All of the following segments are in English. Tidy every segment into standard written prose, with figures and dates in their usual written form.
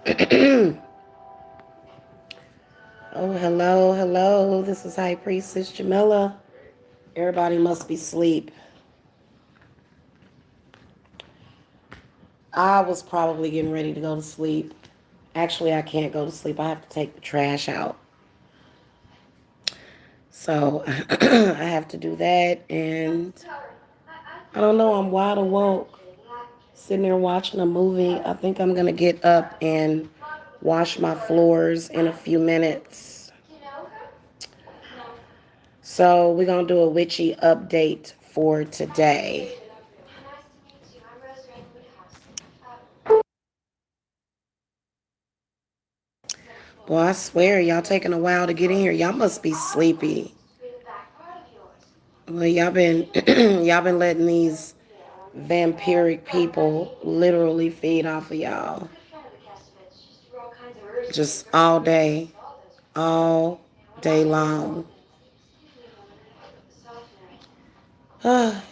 Oh, hello, hello. This is High Priestess Jamila. Everybody must be asleep. I was probably getting ready to go to sleep. Actually, I can't go to sleep. I have to take the trash out. So I have to do that. And I don't know, I'm wide awoke, sitting there watching a movie. I think I'm going to get up and wash my floors in a few minutes. So we're going to do a witchy update for today. Boy, I swear, y'all taking a while to get in here. Y'all must be sleepy. Well, y'all been letting these vampiric people literally feed off of y'all. Just all day long.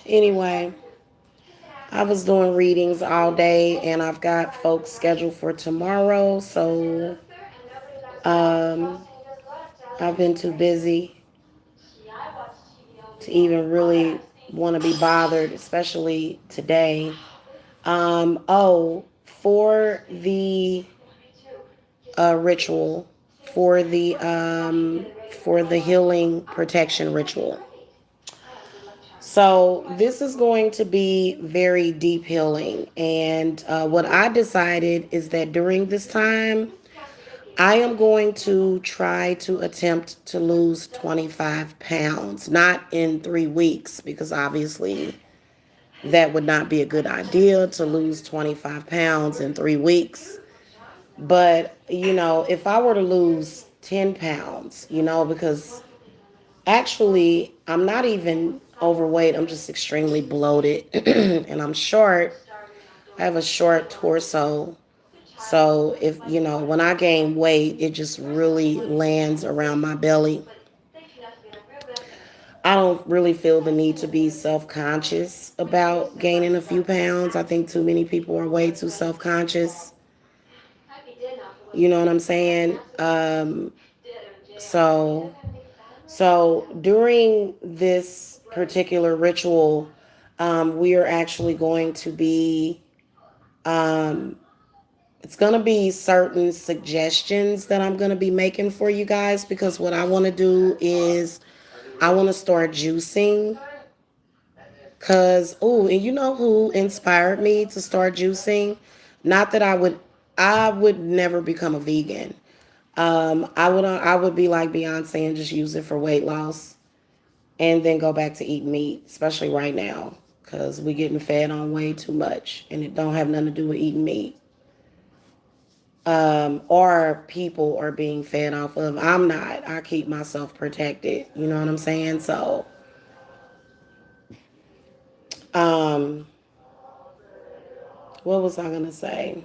Anyway, I was doing readings all day, and I've got folks scheduled for tomorrow. So, um, I've been too busy to even really want to be bothered, especially today. For the ritual, for the healing protection ritual. So this is going to be very deep healing, and what I decided is that during this time, I am going to try to attempt to lose 25 pounds, not in 3 weeks, because obviously that would not be a good idea to lose 25 pounds in 3 weeks. But, if I were to lose 10 pounds, because actually I'm not even overweight, I'm just extremely bloated and I'm short. I have a short torso. So when I gain weight, it just really lands around my belly. I don't really feel the need to be self-conscious about gaining a few pounds. I think too many people are way too self-conscious. You know what I'm saying? So so during this particular ritual, we are actually going to be um, it's going to be certain suggestions that I'm going to be making for you guys, because what I want to do is I want to start juicing. Cause and you know who inspired me to start juicing? Not that I would never become a vegan. I would be like Beyonce and just use it for weight loss, and then go back to eating meat, especially right now, cause we getting fed on way too much, and it don't have nothing to do with eating meat. Or people are being fed off of. I'm not. I keep myself protected. You know what I'm saying? So, um, what was I gonna say?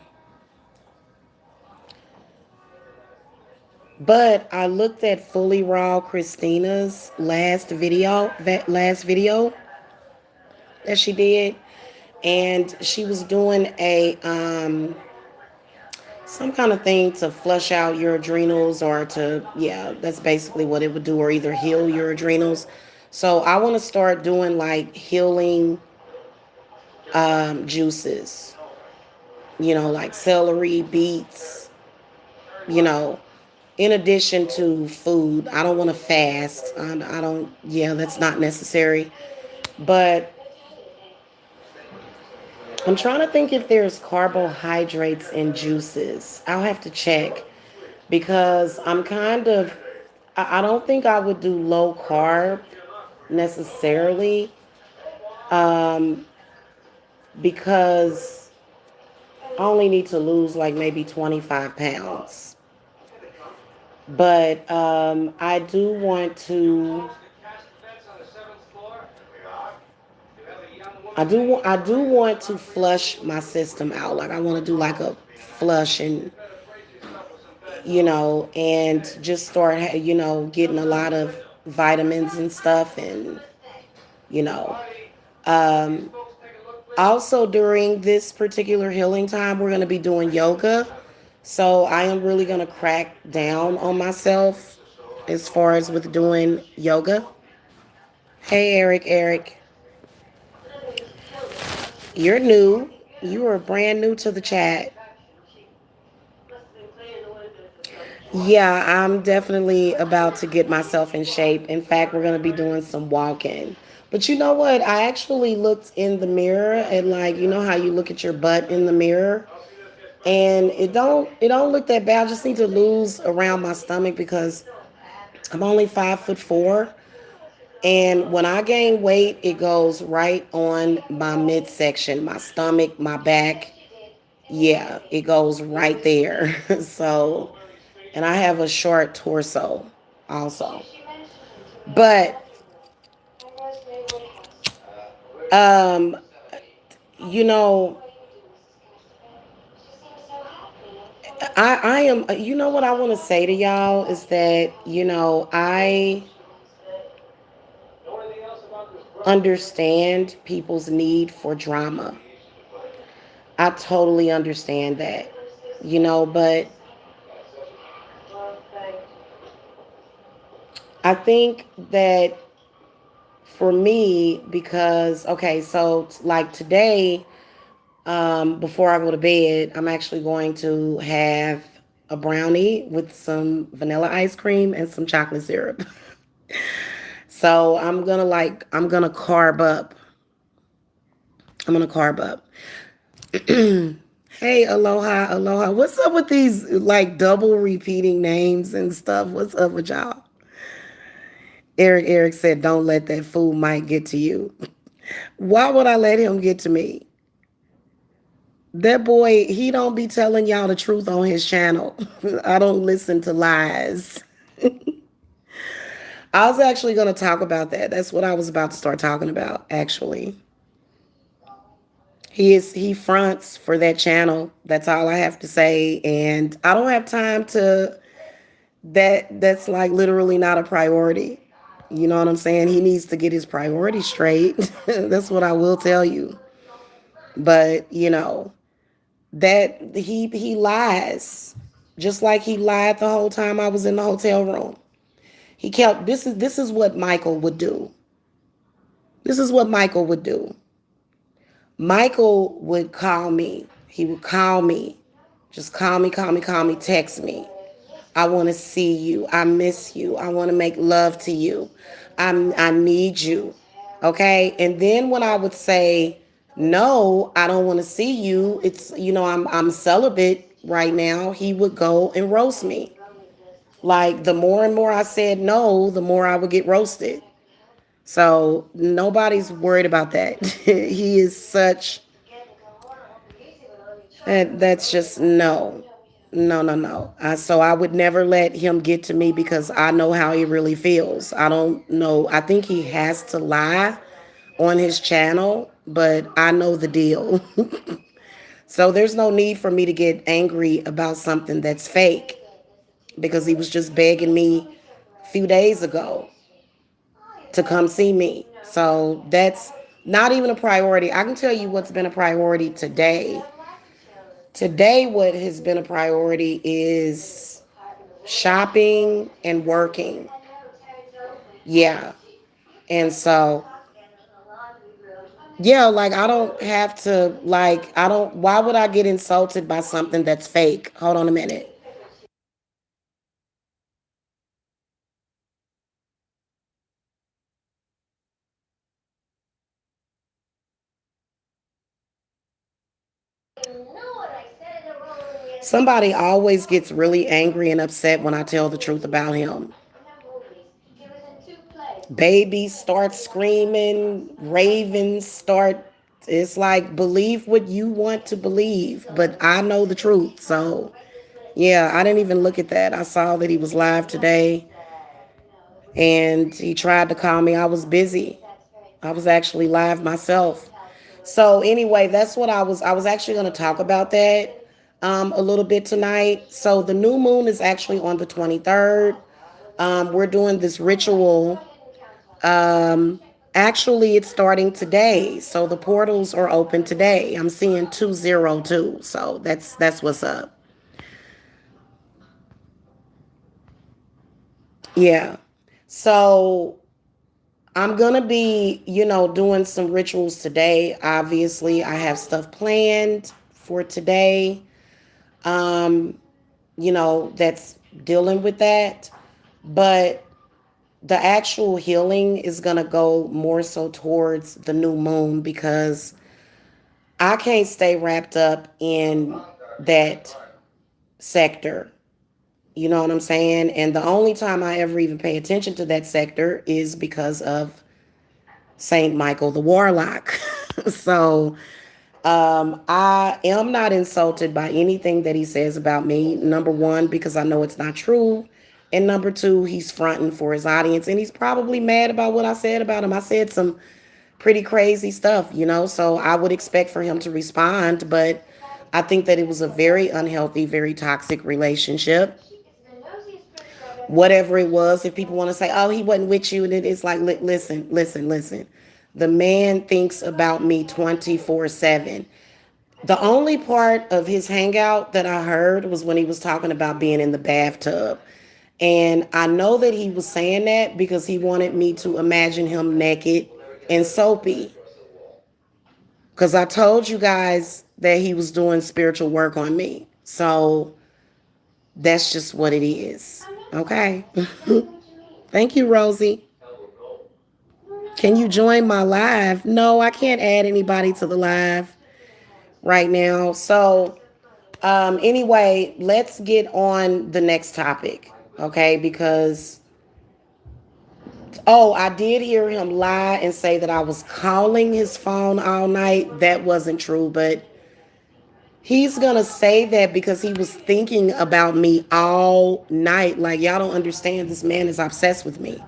But I looked at Fully Raw Christina's last video that she did, and she was doing a some kind of thing to flush out your adrenals, or to, yeah, that's basically what it would do, or either heal your adrenals. So I want to start doing like healing juices, like celery, beets, you know, in addition to food. I don't want to fast. I don't, yeah, that's not necessary. But I'm trying to think if there's carbohydrates in juices. I'll have to check, because I don't think I would do low carb necessarily, um, because I only need to lose like maybe 25 pounds. But I do want to flush my system out. Like, I want to do like a flush, and just start, getting a lot of vitamins and stuff, and you know, um, also during this particular healing time, we're going to be doing yoga. So I am really going to crack down on myself as far as with doing yoga. Hey, Eric, you're new. You are brand new to the chat. Yeah, I'm definitely about to get myself in shape. In fact, we're going to be doing some walking. But you know what? I actually looked in the mirror and like, you know how you look at your butt in the mirror? And it don't look that bad. I just need to lose around my stomach because I'm only 5'4". And when I gain weight, it goes right on my midsection, my stomach, my back. Yeah, it goes right there. So, and I have a short torso also. But um, you know, I am. You know what I want to say to y'all is that I understand people's need for drama. I totally understand that. But I think that for me, because okay, so like today, before I go to bed, I'm actually going to have a brownie with some vanilla ice cream and some chocolate syrup. So I'm gonna carb up. I'm gonna carb up. Hey, aloha, aloha. What's up with these like double repeating names and stuff? What's up with y'all? Eric said, "Don't let that fool Mike get to you." Why would I let him get to me? That boy, he don't be telling y'all the truth on his channel. I don't listen to lies. I was actually going to talk about that. That's what I was about to start talking about, actually. He fronts for that channel. That's all I have to say. And I don't have time to that's like literally not a priority. You know what I'm saying? He needs to get his priorities straight. That's what I will tell you. But, that he lies. Just like he lied the whole time I was in the hotel room. He kept this is what Michael would do. This is what Michael would do. Michael would call me. He would call me. Just call me, text me. I want to see you. I miss you. I want to make love to you. I need you. Okay? And then when I would say, "No, I don't want to see you. It's I'm celibate right now." He would go and roast me. Like the more and more I said no, the more I would get roasted. So nobody's worried about that. He is such that's just no. No, no, no. So I would never let him get to me because I know how he really feels. I don't know. I think he has to lie on his channel, but I know the deal. So there's no need for me to get angry about something that's fake because he was just begging me a few days ago to come see me. So that's not even a priority. I can tell you what's been a priority today. Today, what has been a priority is shopping and working. Yeah. And so, yeah, like I don't have to, like, I don't, why would I get insulted by something that's fake? Hold on a minute. Somebody always gets really angry and upset when I tell the truth about him. Babies start screaming, ravens start. It's like believe what you want to believe, but I know the truth. So, yeah, I didn't even look at that. I saw that he was live today and he tried to call me. I was busy. I was actually live myself. So, anyway, that's what I was actually going to talk about that a little bit tonight. So, the new moon is actually on the 23rd. We're doing this ritual. Um, Actually, it's starting today. So the portals are open today. I'm seeing 202. So that's what's up. Yeah. So I'm gonna be, doing some rituals today. Obviously, I have stuff planned for today. Um, that's dealing with that. But the actual healing is gonna go more so towards the new moon because I can't stay wrapped up in that sector. You know what I'm saying? And the only time I ever even pay attention to that sector is because of Saint Michael the Warlock. So I am not insulted by anything that he says about me. Number one, because I know it's not true. And number two, he's fronting for his audience and he's probably mad about what I said about him. I said some pretty crazy stuff. So I would expect for him to respond. But I think that it was a very unhealthy, very toxic relationship. Whatever it was, if people want to say, oh, he wasn't with you, and it's like, listen, listen, listen. The man thinks about me 24/7. The only part of his hangout that I heard was when he was talking about being in the bathtub. And I know that he was saying that because he wanted me to imagine him naked and soapy. Because I told you guys that he was doing spiritual work on me. So that's just what it is. Okay. Thank you, Rosie. Can you join my live? No, I can't add anybody to the live right now. So, anyway, let's get on the next topic. Okay. Because, oh, I did hear him lie and say that I was calling his phone all night. That wasn't true, but he's gonna say that because he was thinking about me all night. Like y'all don't understand. This man is obsessed with me.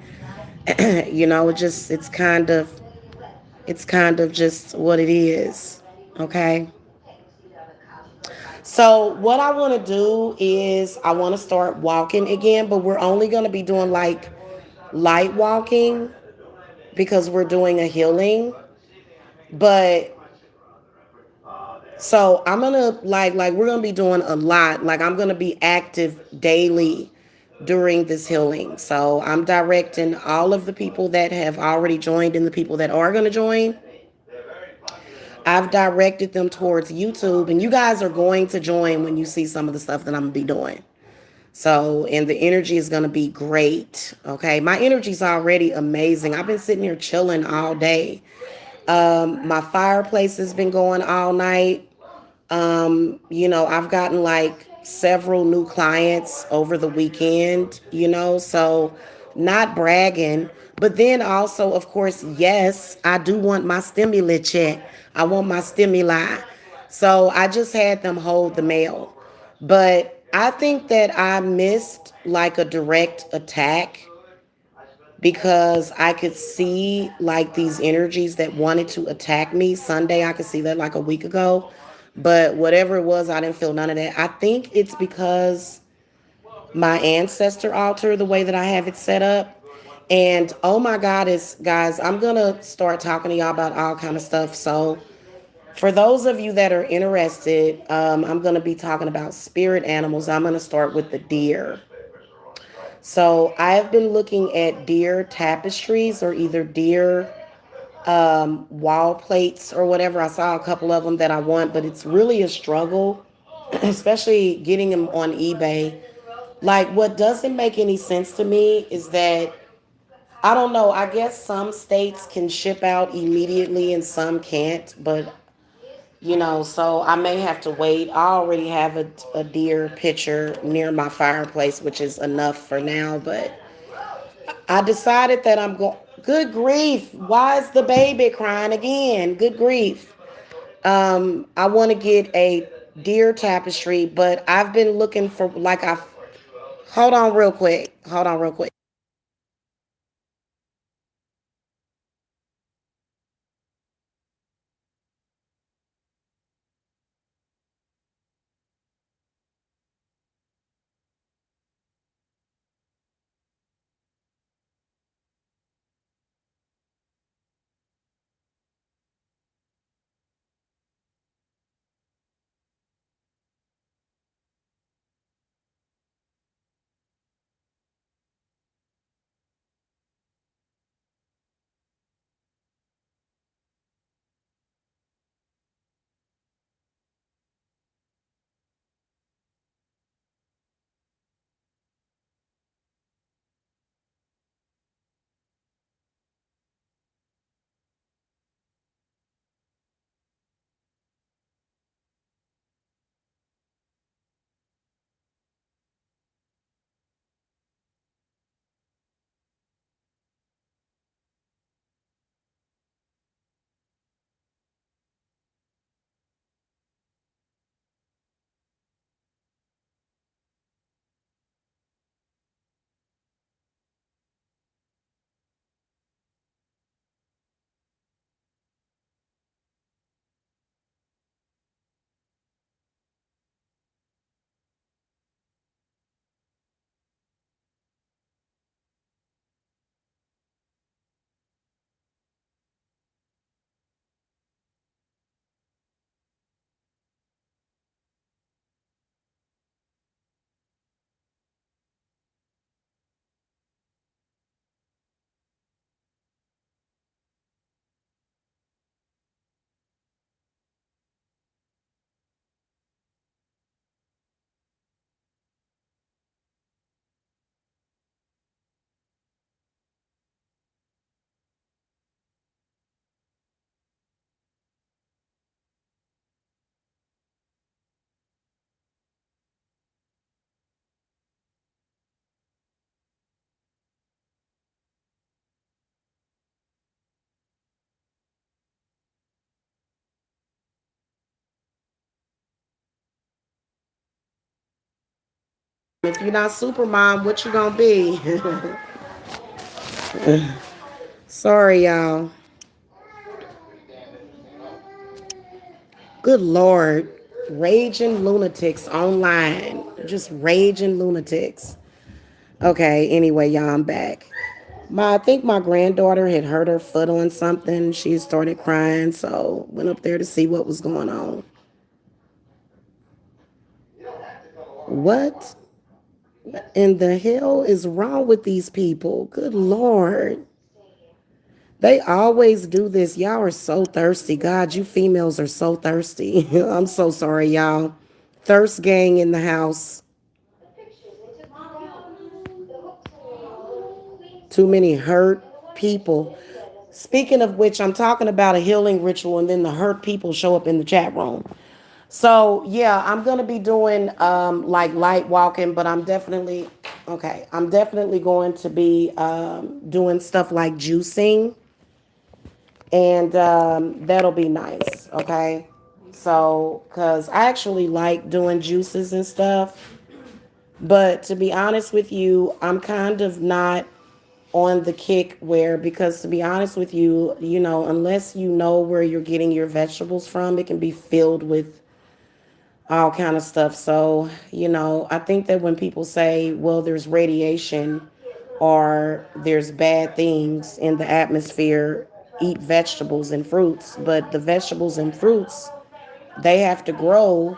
It's kind of just what it is. Okay. So what I want to do is I want to start walking again, but we're only gonna be doing like light walking because we're doing a healing. But so I'm gonna like we're gonna be doing a lot. Like I'm gonna be active daily during this healing. So I'm directing all of the people that have already joined and the people that are gonna join. I've directed them towards YouTube, and you guys are going to join when you see some of the stuff that I'm gonna be doing. So, and the energy is gonna be great. Okay, my energy's already amazing. I've been sitting here chilling all day. My fireplace has been going all night. I've gotten like several new clients over the weekend, so not bragging. But then also, of course, yes, I do want my stimuli check. I want my stimuli. So I just had them hold the mail. But I think that I missed like a direct attack because I could see like these energies that wanted to attack me. Sunday, I could see that like a week ago. But whatever it was, I didn't feel none of that. I think it's because my ancestor altar, the way that I have it set up. And oh my God, is guys, I'm gonna start talking to y'all about all kind of stuff. So for those of you that are interested, I'm gonna be talking about spirit animals. I'm gonna start with the deer. So I've been looking at deer tapestries or either deer wall plates or whatever. I saw a couple of them that I want, but it's really a struggle, especially getting them on eBay. Like, what doesn't make any sense to me is that I don't know. I guess some states can ship out immediately and some can't, but so I may have to wait. I already have a deer picture near my fireplace, which is enough for now, but I decided that I'm going. Good grief! Why is the baby crying again? Good grief! I want to get a deer tapestry, but I've been looking for like I. Hold on, real quick. Hold on, real quick. If you're not super mom, what you gonna be? Sorry, y'all. Good Lord. Raging lunatics online. Just raging lunatics. Okay, anyway, y'all, I'm back. I think my granddaughter had hurt her foot on something. She started crying, so went up there to see what was going on. What in the hell is wrong with these people? Good Lord. They always do this. Y'all are so thirsty. God, you females are so thirsty. I'm so sorry, y'all. Thirst gang in the house. Too many hurt people. Speaking of which, I'm talking about a healing ritual, and then the hurt people show up in the chat room. So yeah, I'm gonna be doing like light walking, but I'm definitely okay. I'm definitely going to be doing stuff like juicing, and that'll be nice. Okay, so because I actually like doing juices and stuff, but to be honest with you, I'm kind of not on the kick where, because to be honest with you, unless you know where you're getting your vegetables from, it can be filled with all kind of stuff. So, I think that when people say, well, there's radiation or there's bad things in the atmosphere, eat vegetables and fruits. But the vegetables and fruits, they have to grow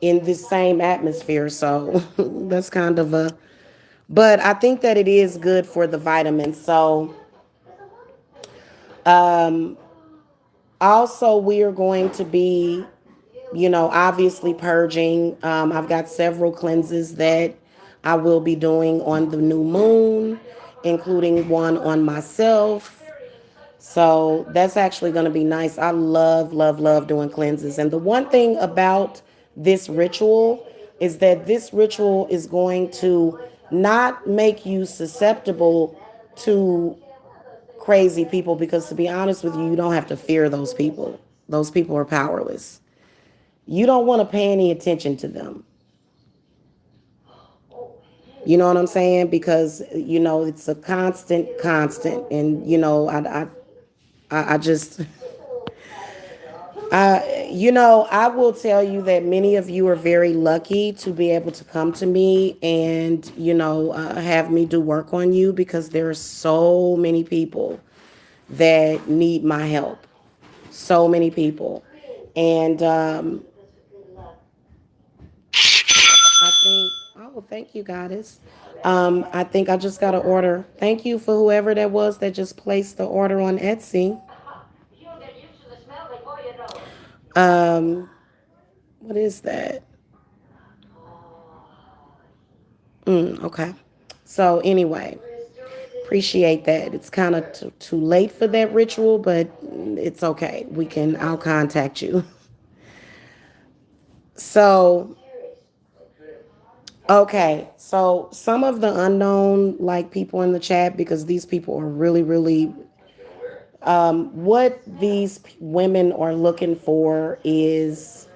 in this same atmosphere. So that's kind of but I think that it is good for the vitamins. So, also, we are going to be obviously purging. I've got several cleanses that I will be doing on the new moon, including one on myself. So that's actually going to be nice. I love, love, love doing cleanses. And the one thing about this ritual is that this ritual is going to not make you susceptible to crazy people, because to be honest with you, you don't have to fear those people. Those people are powerless. You don't want to pay any attention to them. You know what I'm saying? Because it's a constant, and I just, I will tell you that many of you are very lucky to be able to come to me and have me do work on you, because there are so many people that need my help. So many people, and I think, oh, thank you, goddess. I think I just got an order. Thank you for whoever that was that just placed the order on Etsy. Um, what is that? Okay. So anyway, appreciate that. It's kind of too late for that ritual, but it's okay. I'll contact you. So, okay. So some of the unknown, like people in the chat, because these people are really, really what these women are looking for is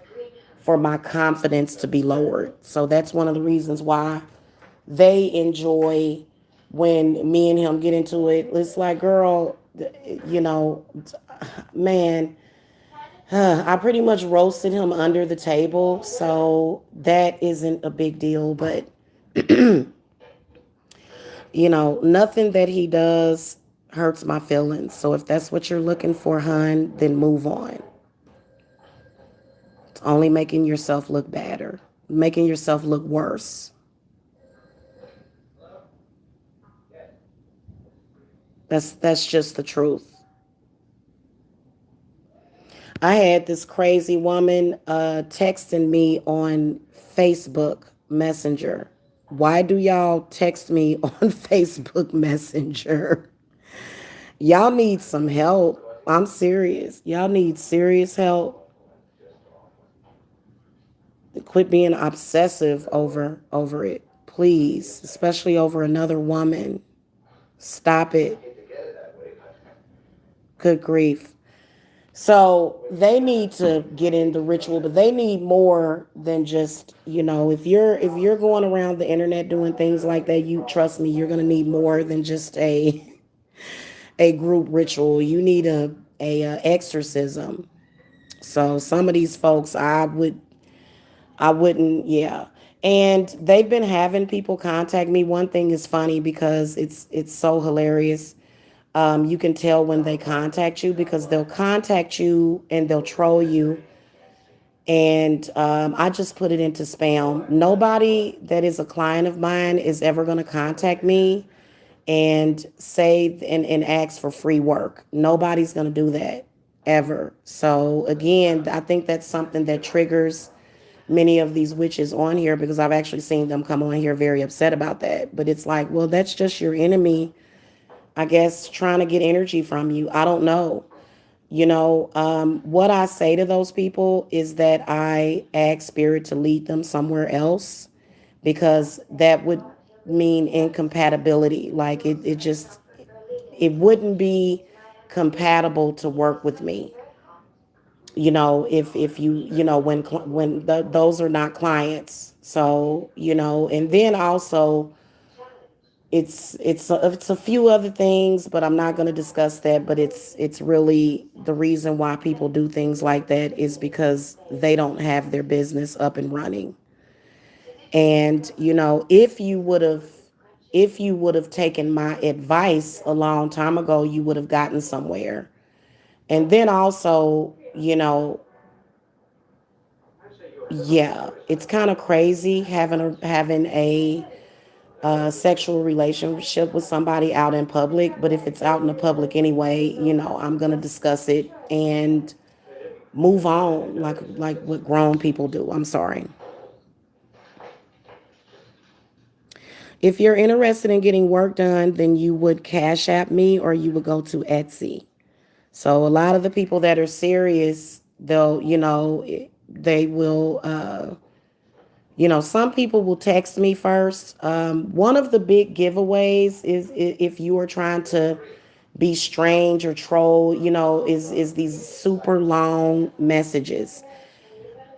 for my confidence to be lowered. So that's one of the reasons why they enjoy when me and him get into it. It's like, girl, you know, man, I pretty much roasted him under the table. So that isn't a big deal. But, nothing that he does hurts my feelings. So if that's what you're looking for, hun, then move on. It's only making yourself look badder, making yourself look worse. That's just the truth. I had this crazy woman texting me on Facebook Messenger. Why do y'all text me on Facebook Messenger? Y'all need some help. I'm serious. Y'all need serious help. Quit being obsessive over it. Please, especially over another woman. Stop it. Good grief. So they need to get in the ritual, but they need more than just, if you're going around the internet doing things like that, you trust me, you're gonna need more than just a group ritual. You need a exorcism. So some of these folks, I wouldn't, yeah. And they've been having people contact me. One thing is funny because it's so hilarious. You can tell when they contact you because they'll contact you and they'll troll you. And I just put it into spam. Nobody that is a client of mine is ever going to contact me and say and ask for free work. Nobody's going to do that ever. So again, I think that's something that triggers many of these witches on here because I've actually seen them come on here very upset about that. But it's like, well, that's just your enemy, I guess, trying to get energy from you. I don't know. What I say to those people is that I ask spirit to lead them somewhere else because that would mean incompatibility. Like it wouldn't be compatible to work with me. If those are not clients. So and then also it's a few other things, but I'm not going to discuss that. But it's really the reason why people do things like that is because they don't have their business up and running. And if you would have taken my advice a long time ago, you would have gotten somewhere. And then also, yeah, it's kind of crazy having a sexual relationship with somebody out in public. But if it's out in the public anyway, I'm gonna discuss it and move on, like what grown people do. I'm sorry. If you're interested in getting work done, then you would cash app me or you would go to Etsy. So a lot of the people that are serious, they will. Some people will text me first. One of the big giveaways is if you are trying to be strange or troll, is these super long messages.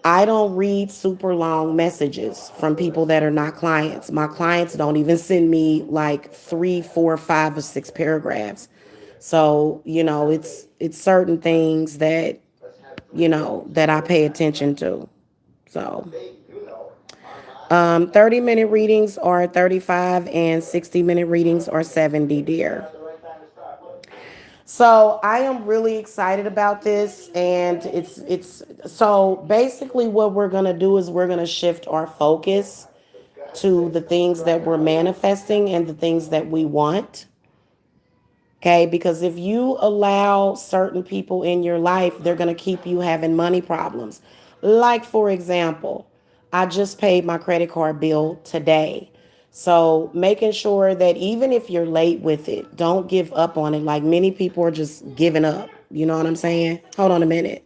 I don't read super long messages from people that are not clients. My clients don't even send me like three, four, five, or six paragraphs. So, it's certain things that I pay attention to. So 30-minute readings are 35 and 60-minute readings are 70, dear. So I am really excited about this, and it's so basically what we're gonna do is we're gonna shift our focus to the things that we're manifesting and the things that we want. Okay, because if you allow certain people in your life, they're going to keep you having money problems. Like, for example, I just paid my credit card bill today. So, making sure that even if you're late with it, don't give up on it. Like, many people are just giving up. You know what I'm saying? Hold on a minute.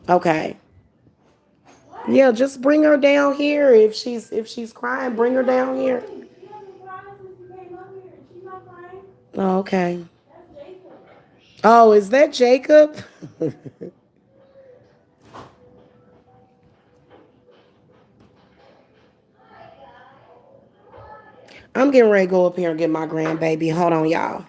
Okay. Yeah, just bring her down here. If she's crying, bring her down here. Oh, okay. Oh, is that Jacob? I'm getting ready to go up here and get my grandbaby. Hold on, y'all.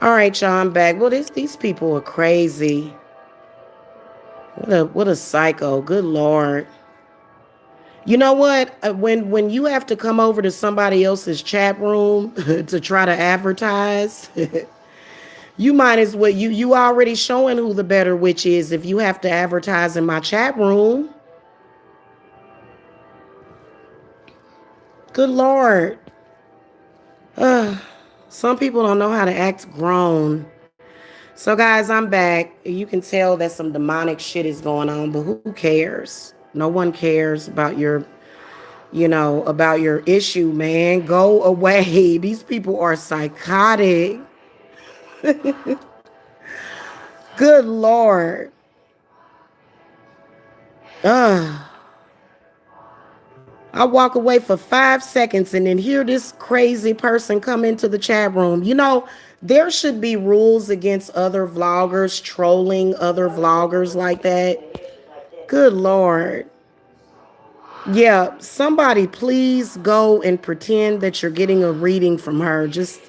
All right, y'all, I'm back. Well, these people are crazy. What a psycho. Good Lord. You know what? When you have to come over to somebody else's chat room to try to advertise, you might as well you already showing who the better witch is if you have to advertise in my chat room. Good Lord. Some people don't know how to act grown. So guys, I'm back. You can tell that some demonic shit is going on, but who cares? No one cares about your issue, man. Go away. These people are psychotic. Good Lord. Ugh. I walk away for 5 seconds and then hear this crazy person come into the chat room. There should be rules against other vloggers trolling other vloggers like that. Good Lord. Yeah, somebody please go and pretend that you're getting a reading from her. Just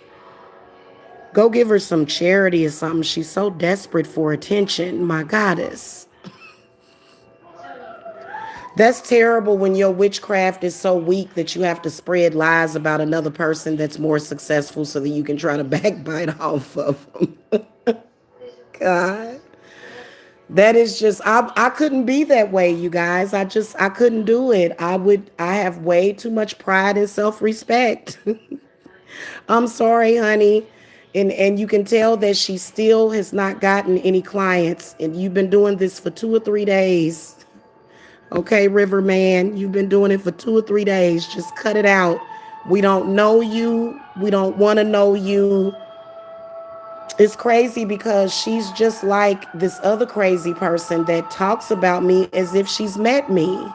go give her some charity or something. She's so desperate for attention. My goddess. That's terrible when your witchcraft is so weak that you have to spread lies about another person that's more successful so that you can try to backbite off of them. God. That is just I couldn't be that way, you guys. I couldn't do it. I have way too much pride and self-respect. I'm sorry, honey. And you can tell that she still has not gotten any clients. And you've been doing this for 2 or 3 days. Okay, Riverman, you've been doing it for 2 or 3 days. Just cut it out. We don't know you. We don't want to know you. It's crazy because she's just like this other crazy person that talks about me as if she's met me.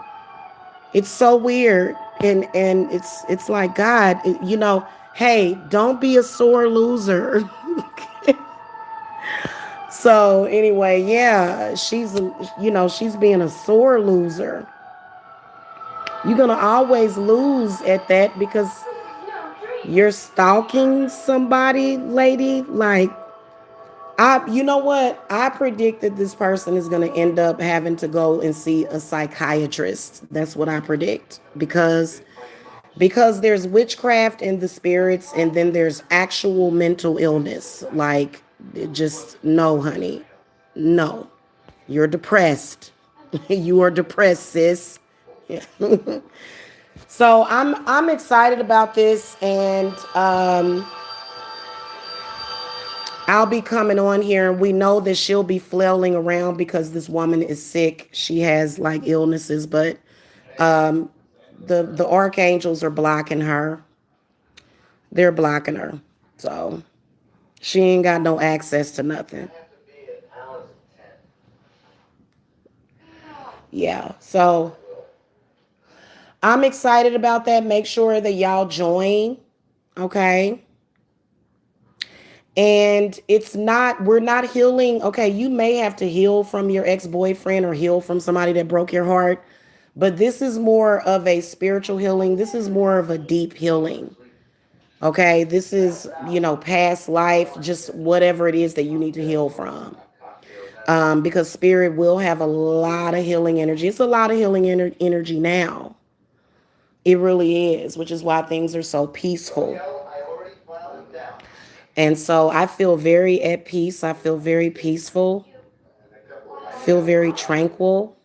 It's so weird. And it's like, God, hey, don't be a sore loser. So anyway, yeah, she's being a sore loser. You're gonna always lose at that because you're stalking somebody, lady. Like, you know what? I predict that this person is gonna end up having to go and see a psychiatrist. That's what I predict because there's witchcraft in the spirits, and then there's actual mental illness. Like, just no, honey, no. You're depressed. You are depressed, sis. Yeah. So I'm excited about this, and I'll be coming on here, and we know that she'll be flailing around because this woman is sick. She has like illnesses, but the archangels are blocking her. They're blocking her, so she ain't got no access to nothing. Yeah, so I'm excited about that. Make sure that y'all join, okay? And we're not healing. Okay, you may have to heal from your ex-boyfriend or heal from somebody that broke your heart, but this is more of a spiritual healing. This is more of a deep healing. Okay, this is, past life, just whatever it is that you need to heal from. Because spirit will have a lot of healing energy. It's a lot of healing energy now. It really is, which is why things are so peaceful. And so I feel very at peace. I feel very peaceful, feel very tranquil,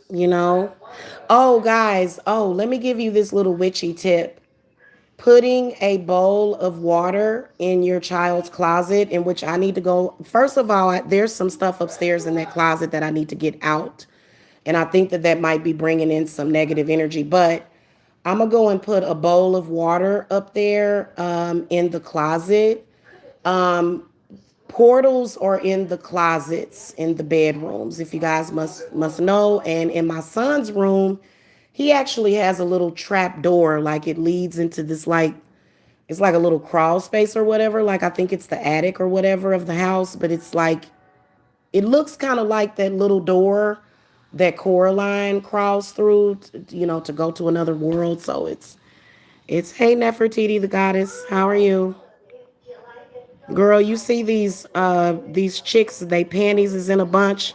you know. Oh, guys, let me give you this little witchy tip. Putting a bowl of water in your child's closet, in which I need to go. First of all, there's some stuff upstairs in that closet that I need to get out. And I think that that might be bringing in some negative energy. But I'm going to go and put a bowl of water up there in the closet. Portals are in the closets in the bedrooms, if you guys must know. And in my son's room, he actually has a little trap door, like it leads into this, like it's like a little crawl space or whatever. Like, I think it's the attic or whatever of the house, but it's like it looks kind of like that little door that Coraline crawls through, to go to another world. So it's hey, Nefertiti the goddess, how are you? Girl, you see these chicks, they panties is in a bunch.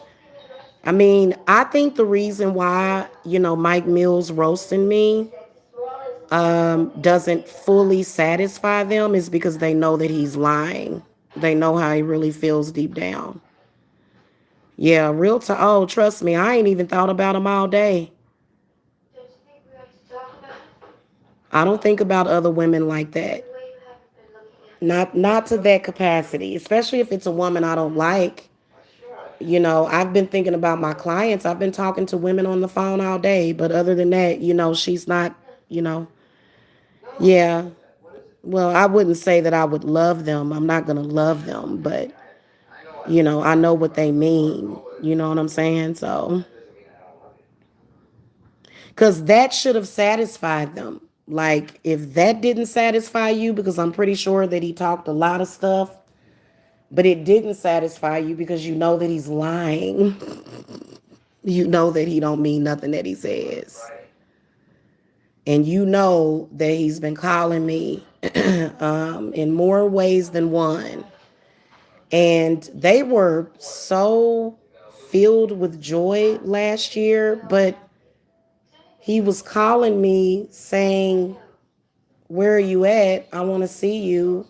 I mean, I think the reason why, Mike Mills roasting me doesn't fully satisfy them is because they know that he's lying. They know how he really feels deep down. Yeah, oh, trust me, I ain't even thought about him all day. I don't think about other women like that. Not to that capacity, especially if it's a woman I don't like. I've been thinking about my clients. I've been talking to women on the phone all day, but other than that, she's not, you know, yeah. Well, I wouldn't say that I would love them. I'm not going to love them, but I know what they mean. You know what I'm saying? So, cuz that should have satisfied them. Like if that didn't satisfy you, because I'm pretty sure that he talked a lot of stuff, but it didn't satisfy you because you know that he's lying. You know that he don't mean nothing that he says. And you know that he's been calling me in more ways than one. And they were so filled with joy last year, but he was calling me saying, "Where are you at? I want to see you.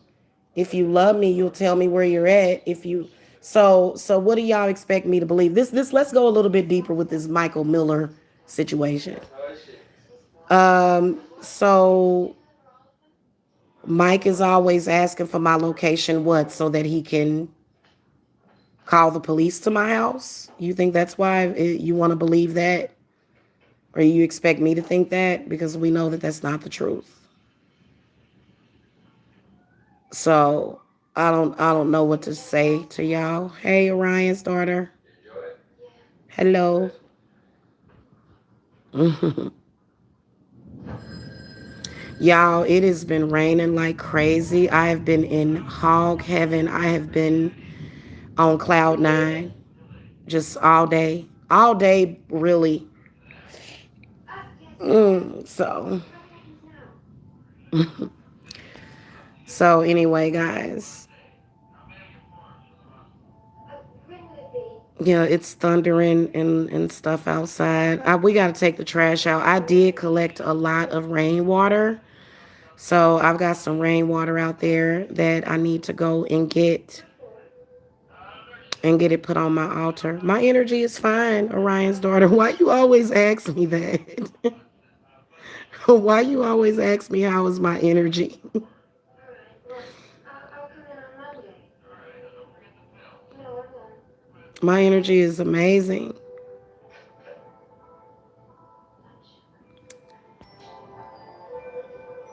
If you love me, you'll tell me where you're at. If you so what do y'all expect me to believe? This let's go a little bit deeper with this Michael Miller situation. So Mike is always asking for my location, what, so that he can call the police to my house? You think that's why you want to believe that? Or you expect me to think that? Because we know that that's not the truth. So I don't know what to say to y'all. Hey, Orion's daughter. Hello. Y'all, it has been raining like crazy. I have been in hog heaven. I have been on cloud nine just all day. All day, really. So, so anyway, guys. Yeah, it's thundering and stuff outside. We got to take the trash out. I did collect a lot of rainwater. So I've got some rainwater out there that I need to go and get it put on my altar. My energy is fine, Orion's daughter. Why you always ask me that? Why you always ask me how is my energy? My energy is amazing.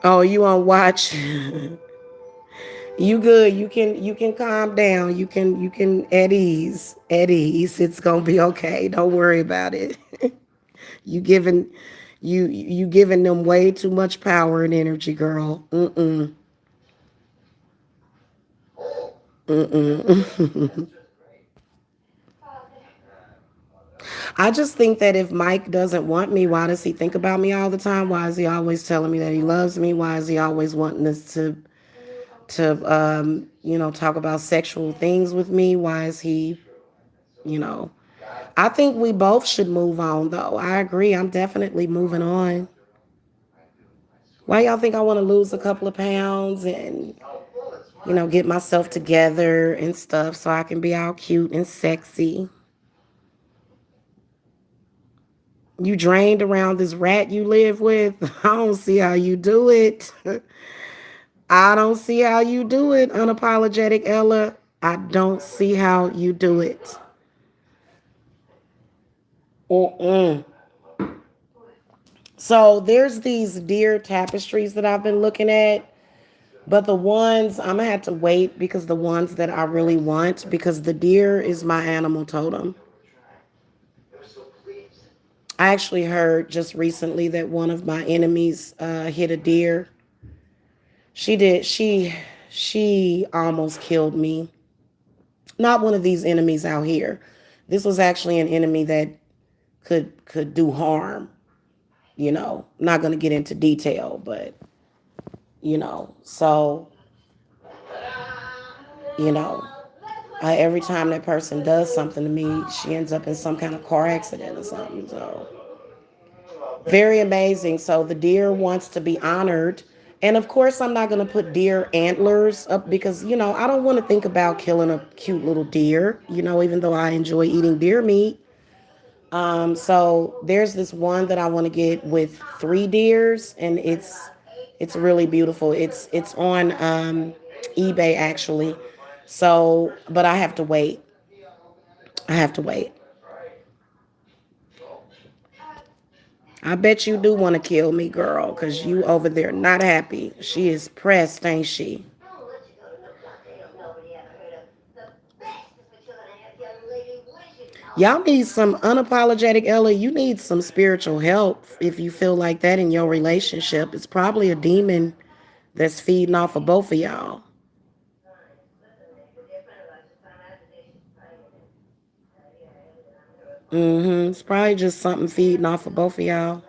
Oh, you on watch? You good. You can calm down. You can at ease. At ease. It's gonna be okay. Don't worry about it. You giving you giving them way too much power and energy, girl. Mm-mm. Mm-mm. I just think that if Mike doesn't want me, why does he think about me all the time? Why is he always telling me that he loves me? Why is he always wanting us to talk about sexual things with me? Why is he, you know? I think we both should move on, though. I agree. I'm definitely moving on. Why y'all think I want to lose a couple of pounds and, get myself together and stuff so I can be all cute and sexy? You drained around this rat you live with? I don't see how you do it. I don't see how you do it, unapologetic Ella. I don't see how you do it. Mm-mm. So there's these deer tapestries that I've been looking at, but the ones I'm gonna have to wait because the ones that I really want, because the deer is my animal totem. I actually heard just recently that one of my enemies hit a deer. She did. She almost killed me. Not one of these enemies out here. This was actually an enemy that could do harm. Not gonna get into detail, but so You know, every time that person does something to me, she ends up in some kind of car accident or something. So very amazing. So the deer wants to be honored. And of course, I'm not going to put deer antlers up because, I don't want to think about killing a cute little deer, even though I enjoy eating deer meat. So there's this one that I want to get with three deers, and it's really beautiful. It's on eBay actually. So, but I have to wait. I have to wait. I bet you do want to kill me, girl, because you over there not happy. She is pressed, ain't she? Y'all need some unapologetic Ella. You need some spiritual help if you feel like that in your relationship. It's probably a demon that's feeding off of both of y'all. It's probably just something feeding off of both of y'all.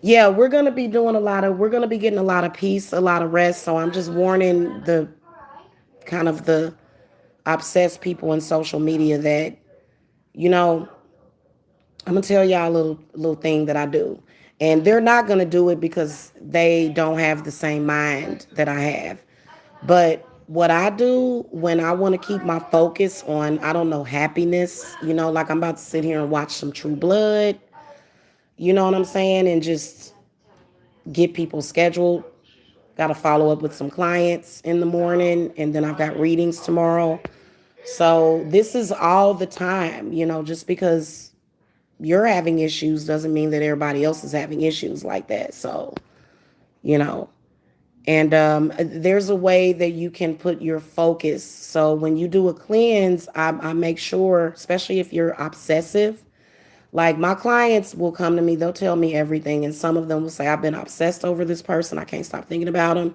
Yeah, we're gonna be getting a lot of peace, a lot of rest. So I'm just warning the kind of the obsessed people in social media that, you know, I'm gonna tell y'all a little thing that I do. And they're not gonna do it because they don't have the same mind that I have. But what I do when I want to keep my focus on, I don't know, happiness, like I'm about to sit here and watch some True Blood, you know what I'm saying? And just get people scheduled. Got to follow up with some clients in the morning, and then I've got readings tomorrow. So this is all the time, just because you're having issues doesn't mean that everybody else is having issues like that. So, you know, and there's a way that you can put your focus. So when you do a cleanse, I make sure, especially if you're obsessive, like my clients will come to me, they'll tell me everything. And some of them will say, I've been obsessed over this person. I can't stop thinking about them.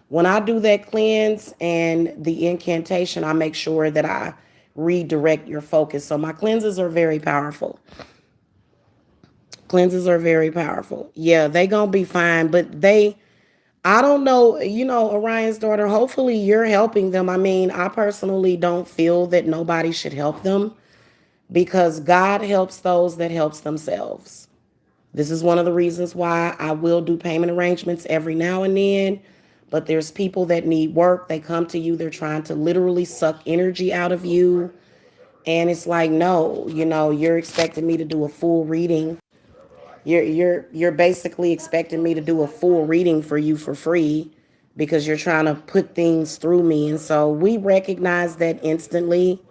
When I do that cleanse and the incantation, I make sure that I redirect your focus. So my cleanses are very powerful. Cleanses are very powerful. Yeah, they gonna be fine, but I don't know, Orion's daughter, hopefully you're helping them. I mean, I personally don't feel that nobody should help them because God helps those that helps themselves. This is one of the reasons why I will do payment arrangements every now and then. But there's people that need work. They come to you, they're trying to literally suck energy out of you. And it's like, no, you're expecting me to do a full reading. You're basically expecting me to do a full reading for you for free because you're trying to put things through me. And so we recognize that instantly.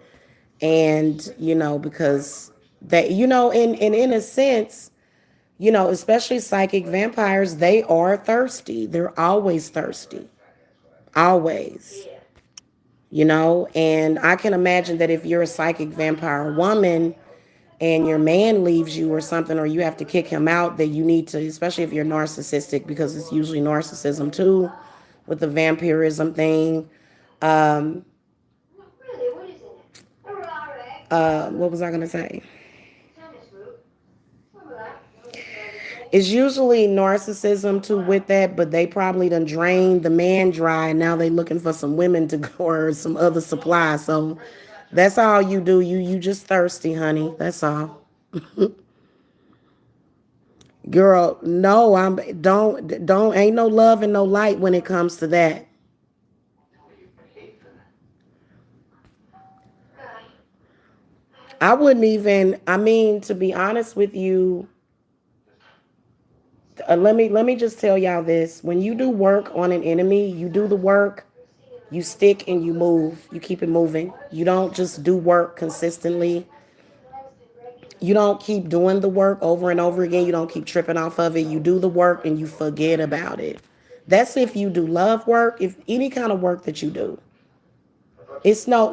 And, because that, and in a sense, especially psychic vampires, they are thirsty. They're always thirsty. Always. And I can imagine that if you're a psychic vampire woman and your man leaves you or something, or you have to kick him out, that you need to, especially if you're narcissistic, because it's usually narcissism too, with the vampirism thing. Um, what was I going to say? It's usually narcissism too with that, but they probably done drained the man dry and now they looking for some women to go or some other supply. So that's all you do. You just thirsty, honey. That's all. Girl, no, I'm don't ain't no love and no light when it comes to that. I wouldn't even, I mean, to be honest with you, let me just tell y'all this. When you do work on an enemy, you do the work, you stick and you move. You keep it moving. You don't just do work consistently. You don't keep doing the work over and over again. You don't keep tripping off of it. You do the work and you forget about it. That's if you do love work, if any kind of work that you do. It's no,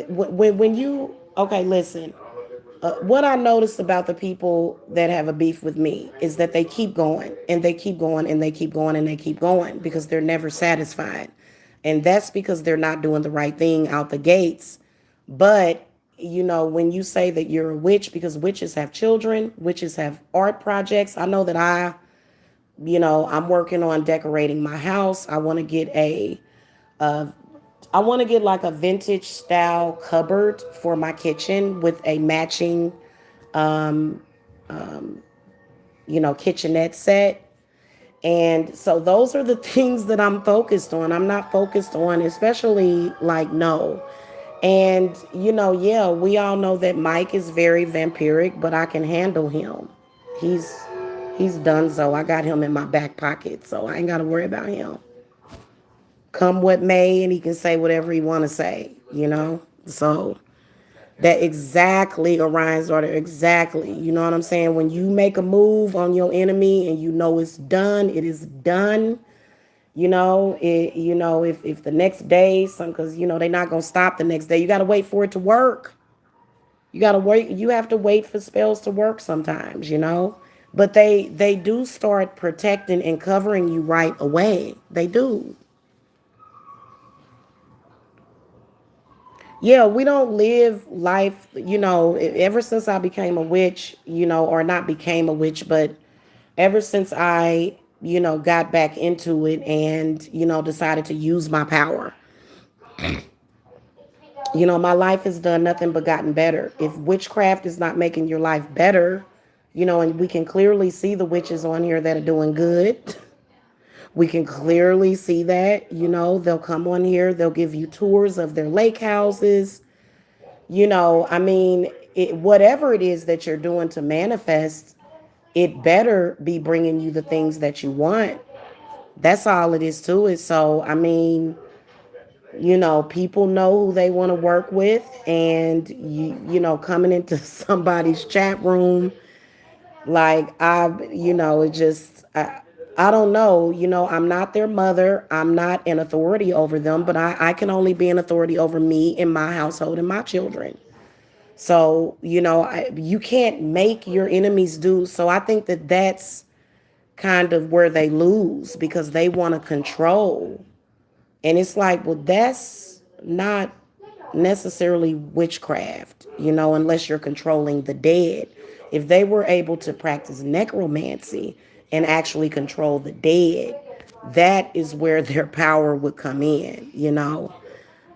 when you, okay, listen. What I noticed about the people that have a beef with me is that they keep going and they keep going and they keep going and they keep going because they're never satisfied. And that's because they're not doing the right thing out the gates. But, when you say that you're a witch, because witches have children, witches have art projects. I know that I'm working on decorating my house. Uh, I want to get like a vintage style cupboard for my kitchen with a matching, kitchenette set. And so those are the things that I'm focused on. I'm not focused on, especially like no. And yeah, we all know that Mike is very vampiric, but I can handle him. He's he's done so. I got him in my back pocket, so I ain't got to worry about him. Come what may, and he can say whatever he want to say. So that exactly, Orion's daughter, exactly. You know what I'm saying? When you make a move on your enemy and you know it's done, it is done. If the next day, because they're not gonna stop the next day. You gotta wait for it to work. You gotta wait. You have to wait for spells to work sometimes. But they do start protecting and covering you right away. They do. Yeah, we don't live life. Ever since I became a witch, or not became a witch, but ever since I got back into it and decided to use my power, my life has done nothing but gotten better. If witchcraft is not making your life better, and we can clearly see the witches on here that are doing good. We can clearly see that, they'll come on here, they'll give you tours of their lake houses. I mean, whatever it is that you're doing to manifest, it better be bringing you the things that you want. That's all it is to it. So, I mean, people know who they want to work with, and coming into somebody's chat room, like it just, I don't know. I'm not their mother. I'm not an authority over them, but I can only be an authority over me and my household and my children. So, you can't make your enemies do. So I think that that's kind of where they lose because they want to control. And it's like, well, that's not necessarily witchcraft, unless you're controlling the dead. If they were able to practice necromancy and actually control the dead, that is where their power would come in.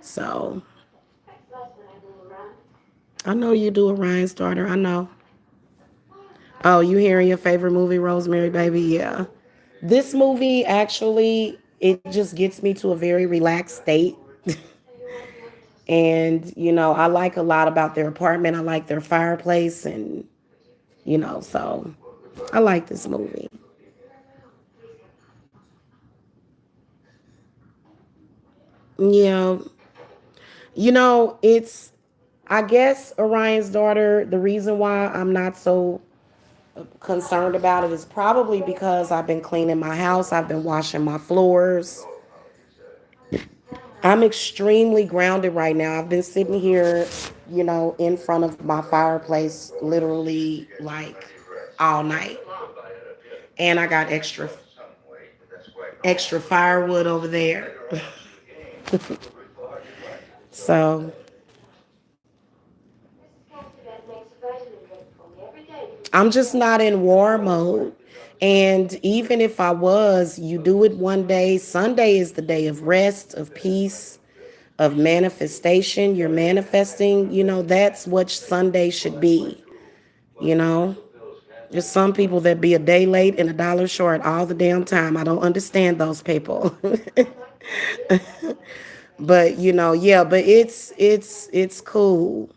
So I know you do, Orion's daughter. I know. Oh, you hearing your favorite movie, Rosemary Baby? Yeah. This movie actually, it just gets me to a very relaxed state. And I like a lot about their apartment. I like their fireplace and so I like this movie. Yeah. It's, I guess, Orion's daughter, the reason why I'm not so concerned about it is probably because I've been cleaning my house, I've been washing my floors. I'm extremely grounded right now. I've been sitting here, in front of my fireplace literally like all night. And I got extra firewood over there. So I'm just not in war mode. And even if I was, you do it one day. Sunday is the day of rest, of peace, of manifestation. You're manifesting, that's what Sunday should be, you know? There's some people that be a day late and a dollar short all the damn time. I don't understand those people. But yeah, but it's cool.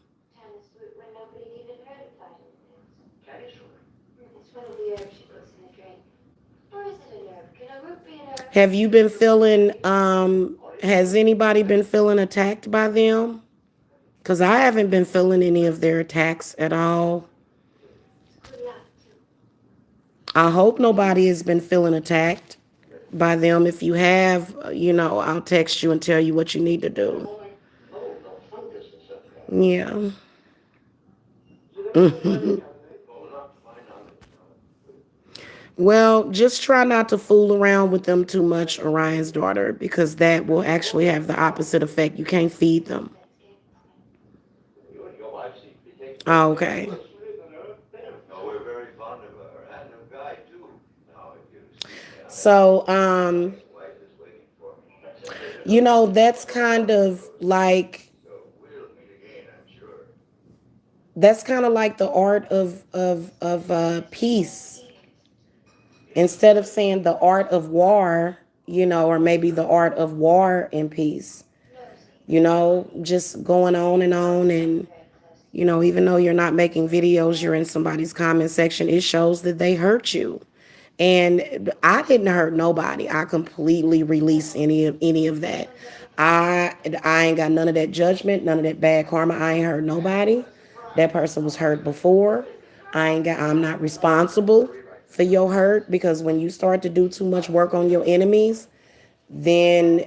Have you been feeling has anybody been feeling attacked by them? Cuz I haven't been feeling any of their attacks at all. I hope nobody has been feeling attacked by them. If you have, I'll text you and tell you what you need to do. Yeah. Well, just try not to fool around with them too much, Orion's daughter, because that will actually have the opposite effect. You can't feed them. Oh, okay. So, that's kind of like the art of peace. Instead of saying the art of war, or maybe the art of war and peace, just going on and on. And, even though you're not making videos, you're in somebody's comment section, it shows that they hurt you. And I didn't hurt nobody. I completely release any of that. I ain't got none of that judgment, none of that bad karma. I ain't hurt nobody. That person was hurt before. I'm not responsible for your hurt, because when you start to do too much work on your enemies, then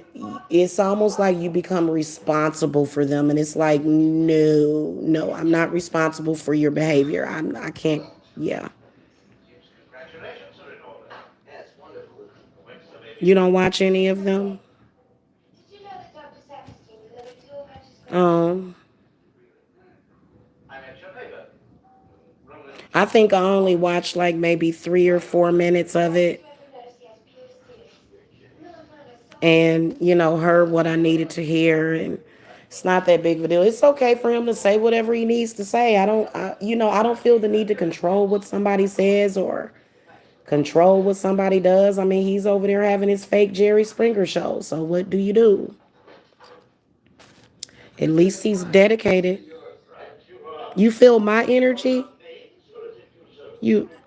it's almost like you become responsible for them. And it's like, no, no, I'm not responsible for your behavior. I can't. Yeah. You don't watch any of them? Um, I think I only watched like maybe 3 or 4 minutes of it, and heard what I needed to hear. And it's not that big of a deal. It's okay for him to say whatever he needs to say. I don't feel the need to control what somebody says or control what somebody does. I mean, he's over there having his fake Jerry Springer show. So what do you do? At least he's dedicated. You feel my energy?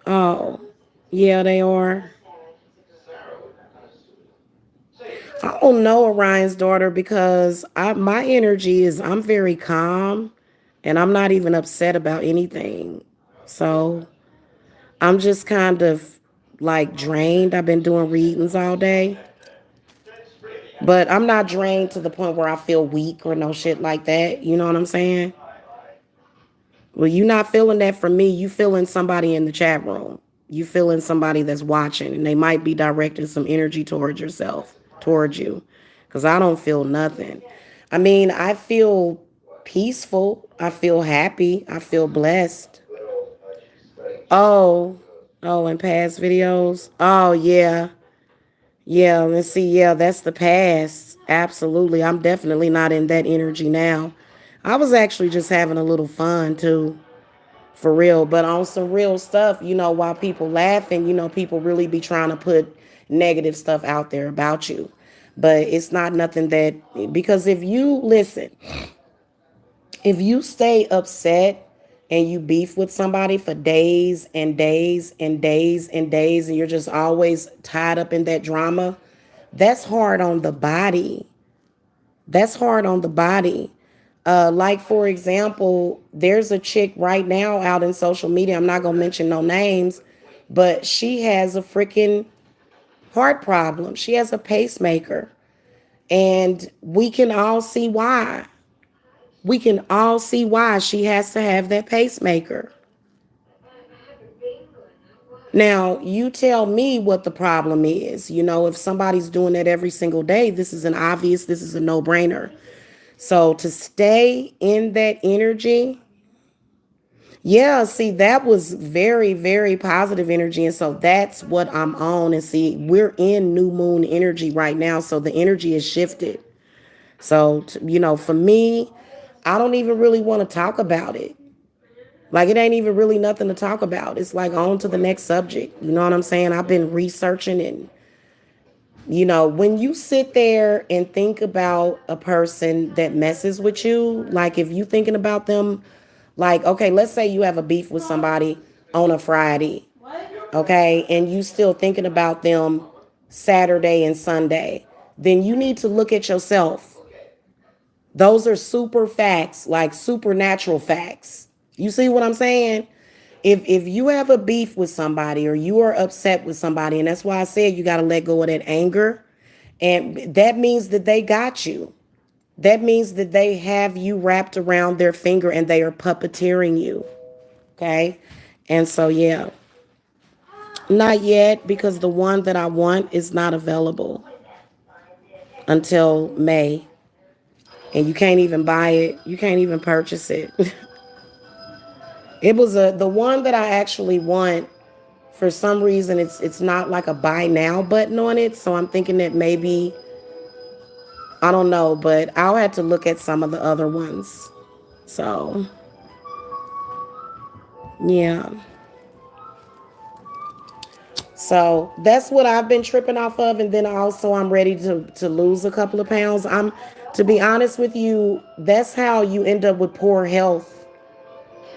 Oh, yeah, they are. I don't know Orion's daughter, because my energy is, I'm very calm, and I'm not even upset about anything. So I'm just kind of like drained. I've been doing readings all day, but I'm not drained to the point where I feel weak or no shit like that. You know what I'm saying? Well, you not feeling that from me. You feeling somebody in the chat room. You feeling somebody that's watching, and they might be directing some energy towards yourself, towards you. Because I don't feel nothing. I mean, I feel peaceful. I feel happy. I feel blessed. Oh, oh, in past videos. Oh, yeah. Yeah, let's see. Yeah, that's the past. Absolutely. I'm definitely not in that energy now. I was actually just having a little fun too. For real, but on some real stuff, while people laughing, people really be trying to put negative stuff out there about you. But it's not nothing that, because if you stay upset and you beef with somebody for days and days and days and days, and you're just always tied up in that drama, that's hard on the body. That's hard on the body. Like, for example, there's a chick right now out in social media. I'm not going to mention no names, but she has a freaking heart problem. She has a pacemaker. And we can all see why. We can all see why she has to have that pacemaker. Now, you tell me what the problem is. If somebody's doing that every single day, this is a no brainer. So to stay in that energy, yeah, see, that was very, very positive energy. And so that's what I'm on. And see, we're in new moon energy right now. So the energy is shifted. So, for me, I don't even really want to talk about it. Like, it ain't even really nothing to talk about. It's like on to the next subject. You know what I'm saying? I've been researching, and, when you sit there and think about a person that messes with you, like if you thinking about them, like, okay, let's say you have a beef with somebody on a Friday, okay, and you still thinking about them Saturday and Sunday, then you need to look at yourself. Those are super facts, like supernatural facts. You see what I'm saying? If you have a beef with somebody, or you are upset with somebody, and that's why I said you got to let go of that anger, and that means that they got you. That means that they have you wrapped around their finger, and they are puppeteering you. Okay? And so, yeah, not yet, because the one that I want is not available until May. And you can't even buy it. You can't even purchase it. It was the one that I actually want For some reason, it's not like a buy now button on it. So I'm thinking that maybe, I don't know, but I'll have to look at some of the other ones. So yeah. So that's what I've been tripping off of, and then also I'm ready to lose a couple of pounds. To be honest with you, that's how you end up with poor health.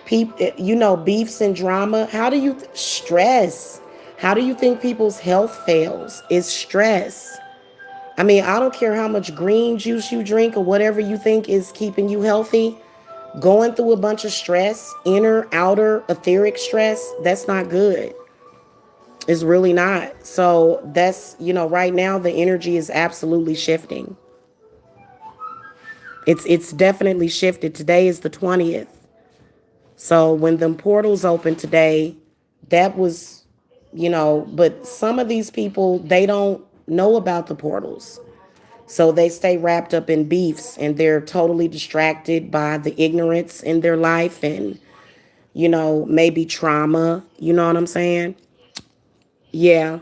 Beefs and drama. How do you stress? How do you think people's health fails? It's stress. I mean, I don't care how much green juice you drink or whatever you think is keeping you healthy. Going through a bunch of stress, inner, outer, etheric stress, that's not good. It's really not. So right now the energy is absolutely shifting. It's definitely shifted. Today is the 20th. So when them portals open today, that was, but some of these people, they don't know about the portals. So they stay wrapped up in beefs and they're totally distracted by the ignorance in their life and, maybe trauma. You know what I'm saying? Yeah.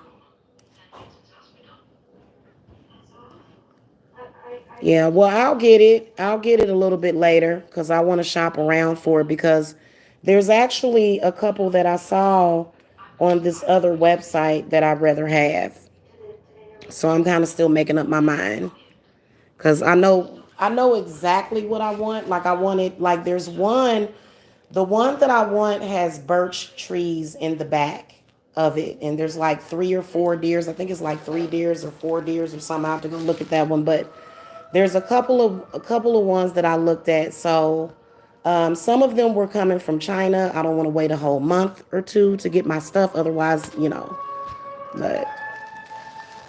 Yeah, well, I'll get it. I'll get it a little bit later because I want to shop around for it because there's actually a couple that I saw on this other website that I'd rather have. So I'm kind of still making up my mind because I know exactly what I want. Like I wanted, like there's one, the one that I want has birch trees in the back of it, and there's like 3 or 4 deers. I think it's like 3 deers or 4 deers or something. I have to go look at that one, but there's a couple of ones that I looked at. So some of them were coming from China. I don't want to wait a whole month or two to get my stuff. Otherwise, but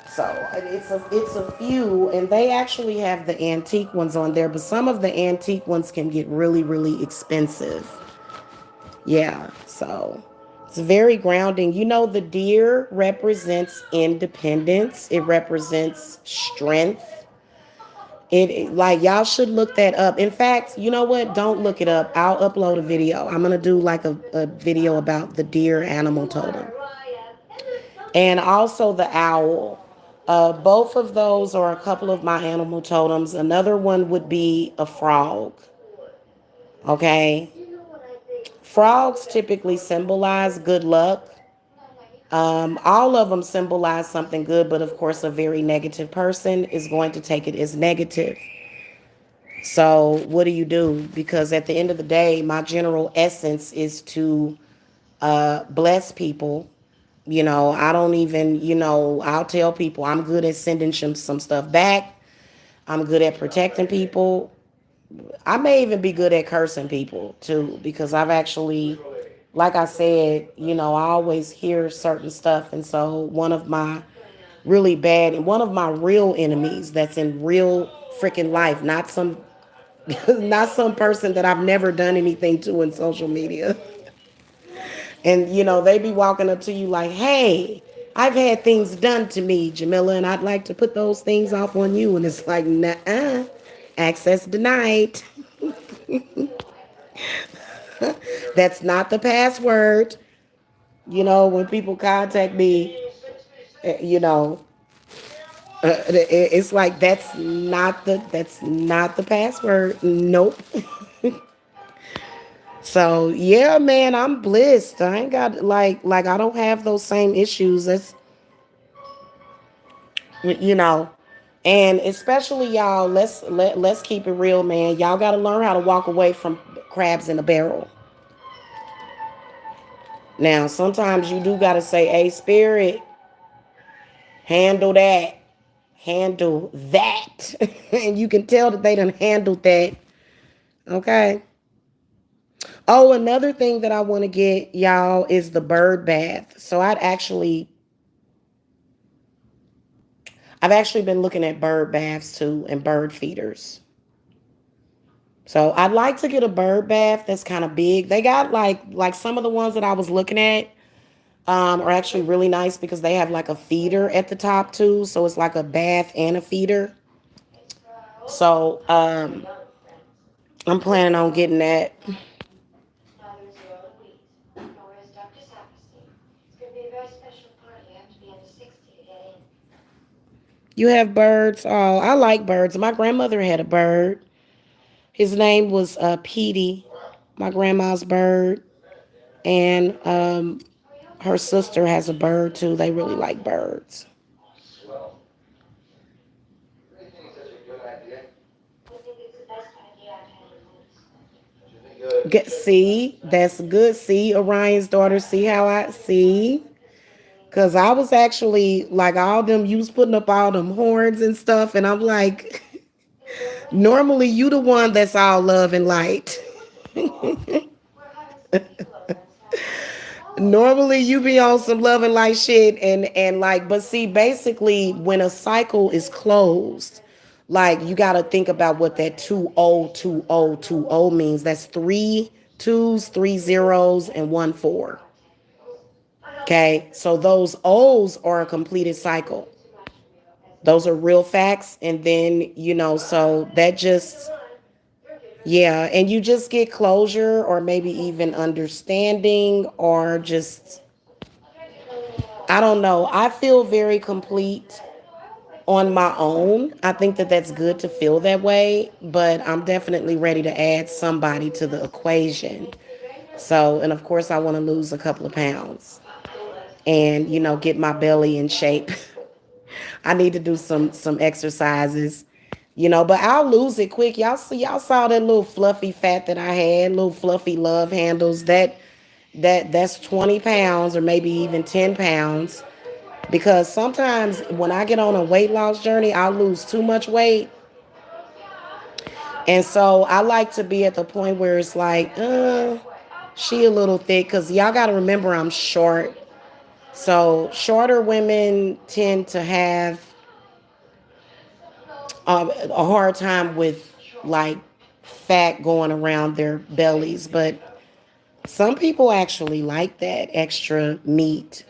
so it's a few, and they actually have the antique ones on there. But some of the antique ones can get really really expensive. Yeah, so it's very grounding. The deer represents independence. It represents strength. Like y'all should look that up. In fact, you know what? Don't look it up. I'll upload a video. I'm gonna do like a video about the deer animal totem. And also the owl. Both of those are a couple of my animal totems. Another one would be a frog. Okay. Frogs typically symbolize good luck. All of them symbolize something good, but of course, a very negative person is going to take it as negative. So, what do you do? Because at the end of the day, my general essence is to bless people. I don't even, I'll tell people I'm good at sending some stuff back. I'm good at protecting people. I may even be good at cursing people too, because I've actually, like I said, I always hear certain stuff. And so, one of my really bad and one of my real enemies that's in real freaking life, not some person that I've never done anything to in social media. And they be walking up to you like, "Hey, I've had things done to me, Jamila, and I'd like to put those things off on you." And it's like, "Nah, access denied." That's not the password. When people contact me, uh, you know, it's like that's not the password. Nope. So yeah, man, I'm blessed. I ain't got like I don't have those same issues. That's you know, and especially y'all. Let's keep it real, man. Y'all got to learn how to walk away from crabs in a barrel. Now, sometimes you do got to say, "Hey, spirit, handle that, handle that," and you can tell that they done handled that. Okay. Oh, another thing that I want to get y'all is the bird bath. So I've actually been looking at bird baths too and bird feeders. So I'd like to get a bird bath that's kind of big. They got like some of the ones that I was looking at are actually really nice because they have like a feeder at the top too. So it's like a bath and a feeder. So I'm planning on getting that. You have birds? Oh, I like birds. My grandmother had a bird. His name was Petey, my grandma's bird. And her sister has a bird too. They really like birds. See, that's good. See, Orion's daughter. See how I see? Cause I was actually like all them. You was putting up all them horns and stuff, and I'm like, normally you the one that's all love and light. Normally you be on some love and light shit, and like, but see, basically when a cycle is closed, like you got to think about what that 202020 means. That's three twos, three zeros, and one four. Okay, so those O's are a completed cycle. Those are real facts. And then, so that just, yeah, and you just get closure or maybe even understanding or just, I don't know. I feel very complete on my own. I think that that's good to feel that way, but I'm definitely ready to add somebody to the equation. So, and of course, I want to lose a couple of pounds and, get my belly in shape. I need to do some exercises, but I'll lose it quick. Y'all saw that little fluffy fat that I had, little fluffy love handles. That's 20 pounds or maybe even 10 pounds. Because sometimes when I get on a weight loss journey, I lose too much weight. And so I like to be at the point where it's like, she a little thick. Because y'all got to remember I'm short. So shorter women tend to have a hard time with like fat going around their bellies. But some people actually like that extra meat.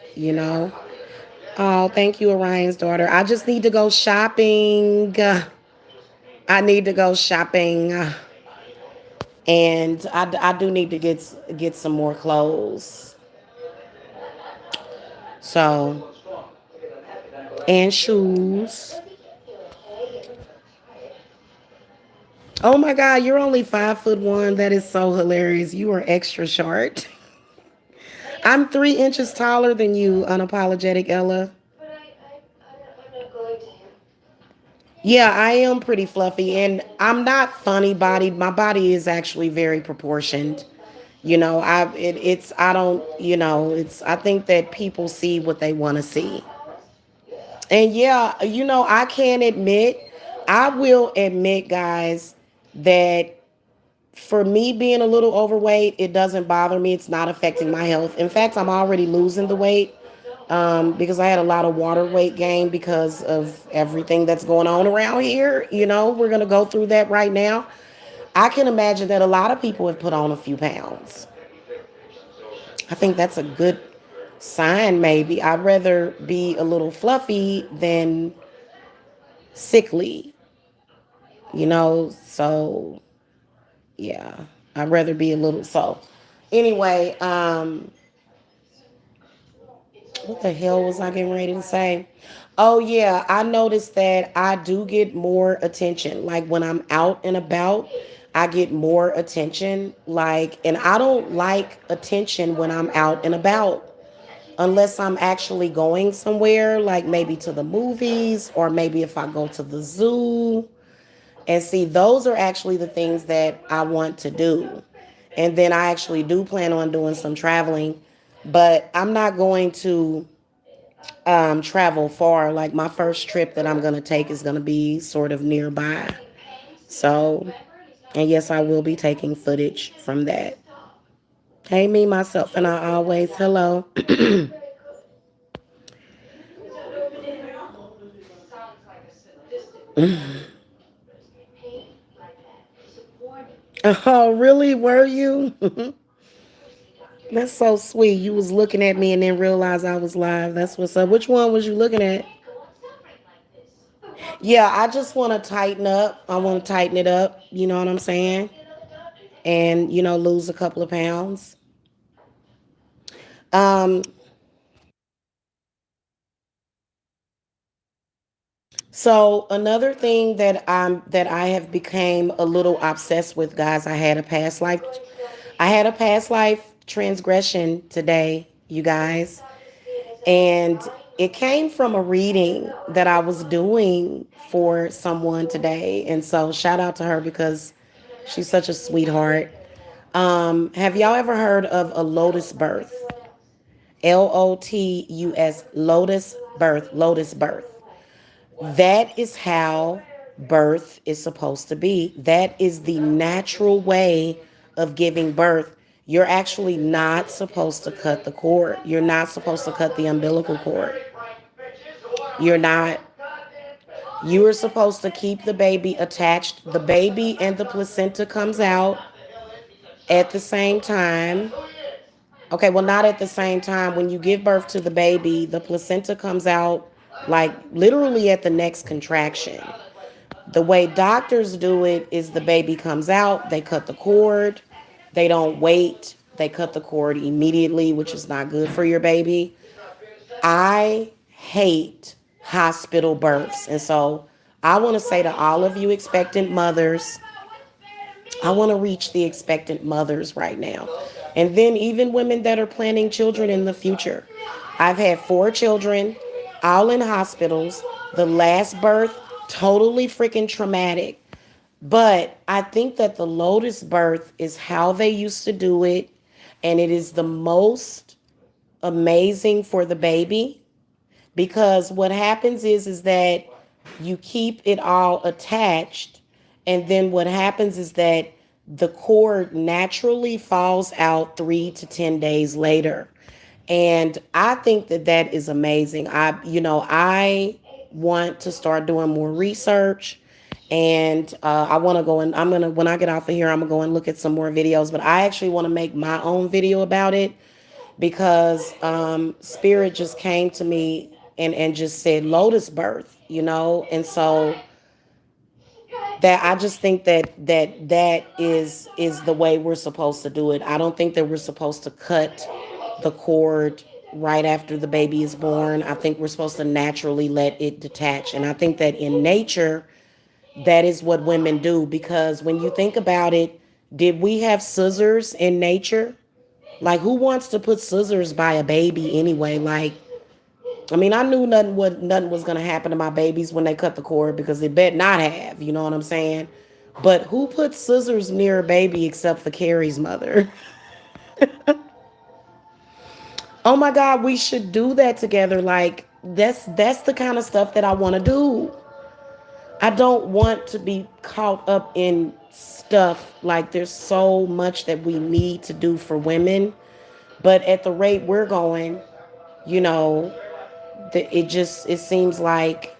Oh, thank you, Orion's daughter. I just need to go shopping. I need to go shopping. And I do need to get some more clothes. So, and shoes. Oh my God, you're only 5'1". That is so hilarious. You are extra short. I'm 3 inches taller than you, unapologetic Ella. Yeah, I am pretty fluffy, and I'm not funny bodied. My body is actually very proportioned. It's I don't it's I think that people see what they want to see. And yeah, I can admit, I will admit, guys, that for me being a little overweight, it doesn't bother me. It's not affecting my health. In fact, I'm already losing the weight because I had a lot of water weight gain because of everything that's going on around here. We're going to go through that right now. I can imagine that a lot of people have put on a few pounds. I think that's a good sign, maybe. I'd rather be a little fluffy than sickly. So yeah, I'd rather be a little so. Anyway, what the hell was I getting ready to say? Oh yeah, I noticed that I do get more attention. Like when I'm out and about, I get more attention. Like, and I don't like attention when I'm out and about unless I'm actually going somewhere, like maybe to the movies or maybe if I go to the zoo. And see, those are actually the things that I want to do. And then I actually do plan on doing some traveling, but I'm not going to travel far. Like my first trip that I'm going to take is going to be sort of nearby. So, and yes, I will be taking footage from that. Hey, me, myself, and I always, hello. Oh, really? Were you? That's so sweet. You was looking at me and then realized I was live. That's what's up. Which one was you looking at? Yeah, I just want to tighten up. I want to tighten it up. You know what I'm saying? And lose a couple of pounds. Um, So another thing that I have became a little obsessed with, guys, I had a past life transgression today, you guys. And it came from a reading that I was doing for someone today. And so shout out to her because she's such a sweetheart. Have y'all ever heard of a lotus birth? Lotus, lotus birth, lotus birth. That is how birth is supposed to be. That is the natural way of giving birth. You're actually not supposed to cut the cord. You're not supposed to cut the umbilical cord. You're not. You are supposed to keep the baby attached. The baby and the placenta comes out at the same time. Okay, well, not at the same time. When you give birth to the baby, the placenta comes out like literally at the next contraction. The way doctors do it is the baby comes out, they cut the cord, they don't wait, they cut the cord immediately, which is not good for your baby. I hate hospital births. And so I want to say to all of you expectant mothers, I want to reach the expectant mothers right now. And then even women that are planning children in the future. I've had 4 children, all in hospitals. The last birth, totally freaking traumatic. But I think that the lotus birth is how they used to do it. And it is the most amazing for the baby because what happens is that you keep it all attached, and then what happens is that the cord naturally falls out 3 to 10 days later. And I think that that is amazing. I want to start doing more research, and I want to go and I'm gonna when I get off of here, I'm gonna go and look at some more videos. But I actually want to make my own video about it because spirit just came to me and just said lotus birth. And so that I just think that is the way we're supposed to do it. I don't think that we're supposed to cut the cord right after the baby is born. I think we're supposed to naturally let it detach, and I think that in nature that is what women do, because when you think about it, did we have scissors in nature? Like, who wants to put scissors by a baby anyway? Like, I mean, I knew nothing was gonna happen to my babies when they cut the cord because they bet not have. You know what I'm saying? But who put scissors near a baby except for Carrie's mother? Oh my God, we should do that together. Like, that's the kind of stuff that I want to do. I don't want to be caught up in stuff. Like, there's so much that we need to do for women, but at the rate we're going, you know, it seems like.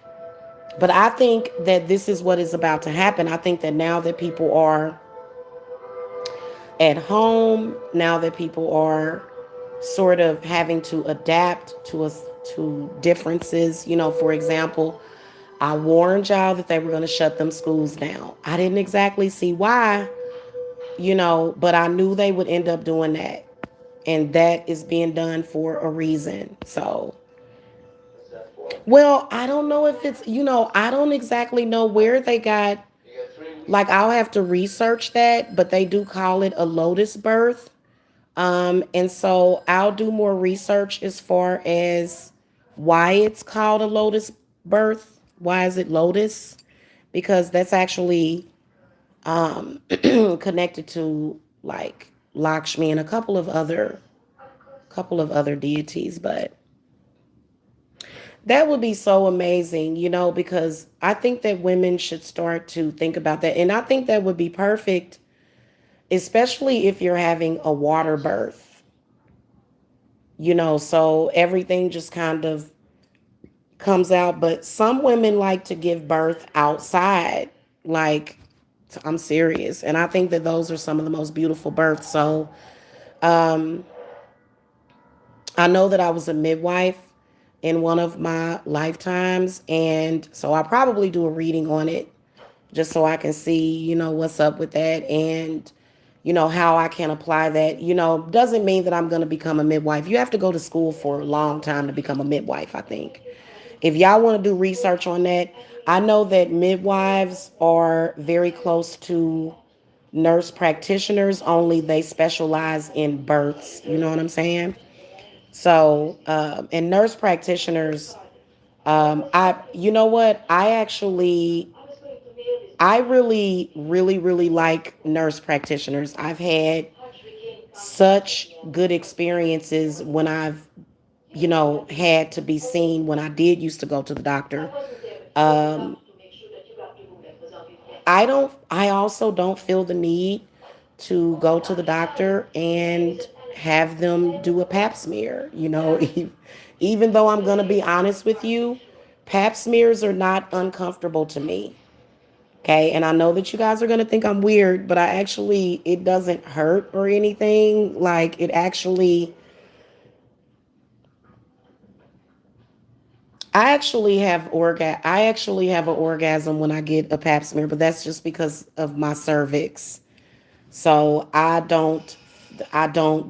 But I think that this is what is about to happen. I think that now that people are at home, now that people are sort of having to adapt to us to differences. For example, I warned y'all that they were going to shut them schools down. I didn't exactly see why, but I knew they would end up doing that. And that is being done for a reason. So, well, I don't know if I don't exactly know where they got, like, I'll have to research that, but they do call it a lotus birth. And so I'll do more research as far as why it's called a lotus birth. Why is it lotus? Because that's actually connected to like Lakshmi and a couple of other deities. But that would be so amazing, because I think that women should start to think about that. And I think that would be perfect, especially if you're having a water birth, so everything just kind of comes out. But some women like to give birth outside. Like, I'm serious. And I think that those are some of the most beautiful births. So I know that I was a midwife in one of my lifetimes. And so I'll probably do a reading on it just so I can see, what's up with that, and, how I can apply that. Doesn't mean that I'm going to become a midwife. You have to go to school for a long time to become a midwife, I think. If y'all want to do research on that, I know that midwives are very close to nurse practitioners, only they specialize in births. You know what I'm saying? So, and nurse practitioners, you know what? I really, really, really like nurse practitioners. I've had such good experiences when I've, had to be seen when I did used to go to the doctor. Um, I also don't feel the need to go to the doctor and have them do a pap smear. Even though I'm going to be honest with you, pap smears are not uncomfortable to me. Okay. And I know that you guys are going to think I'm weird, but it doesn't hurt or anything. Like, I actually have an orgasm when I get a pap smear, but that's just because of my cervix. So I don't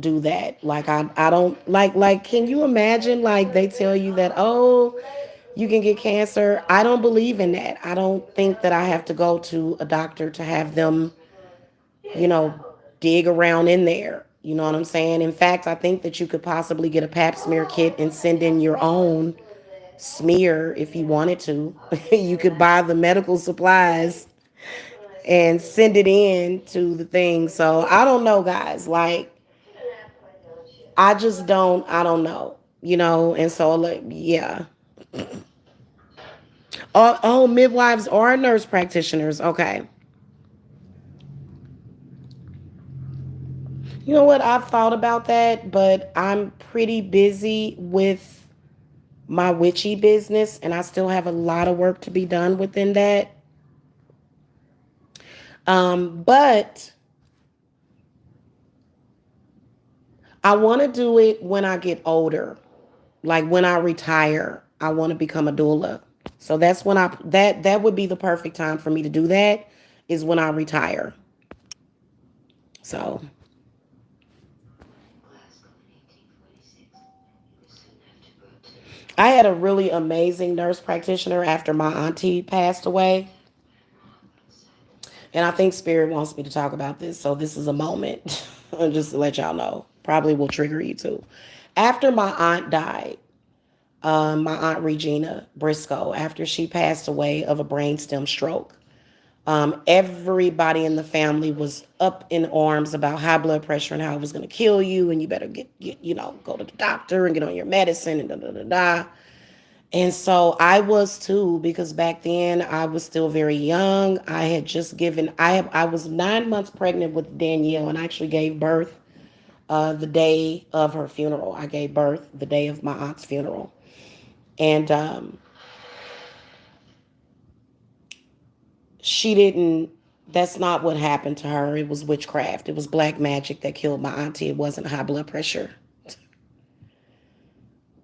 do that. Like, I don't like can you imagine, like, they tell you that, oh, you can get cancer? I don't believe in that. I don't think that I have to go to a doctor to have them, you know, dig around in there. You know what I'm saying? In fact, I think that you could possibly get a pap smear kit and send in your own smear if you wanted to. You could buy the medical supplies and send it in to the thing. So I don't know, guys. Like, I don't know, and so, like, yeah. Oh, midwives are nurse practitioners. Okay. You know what? I've thought about that, but I'm pretty busy with my witchy business, and I still have a lot of work to be done within that. But I want to do it when I get older. Like, when I retire, I want to become a doula. So that's when that would be the perfect time for me to do that, is when I retire. So I had a really amazing nurse practitioner after my auntie passed away. And I think Spirit wants me to talk about this. So this is a moment, just to let y'all know. Probably will trigger you too. After my aunt died, my aunt Regina Briscoe, after she passed away of a brainstem stroke, everybody in the family was up in arms about high blood pressure and how it was going to kill you, and you better go to the doctor and get on your medicine and da da da da. And so I was too, because back then I was still very young. I had just given I was 9 months pregnant with Danielle, and I actually gave birth the day of her funeral. I gave birth the day of my aunt's funeral, and she didn't. That's not what happened to her. It was witchcraft. It was black magic that killed my auntie. It wasn't high blood pressure.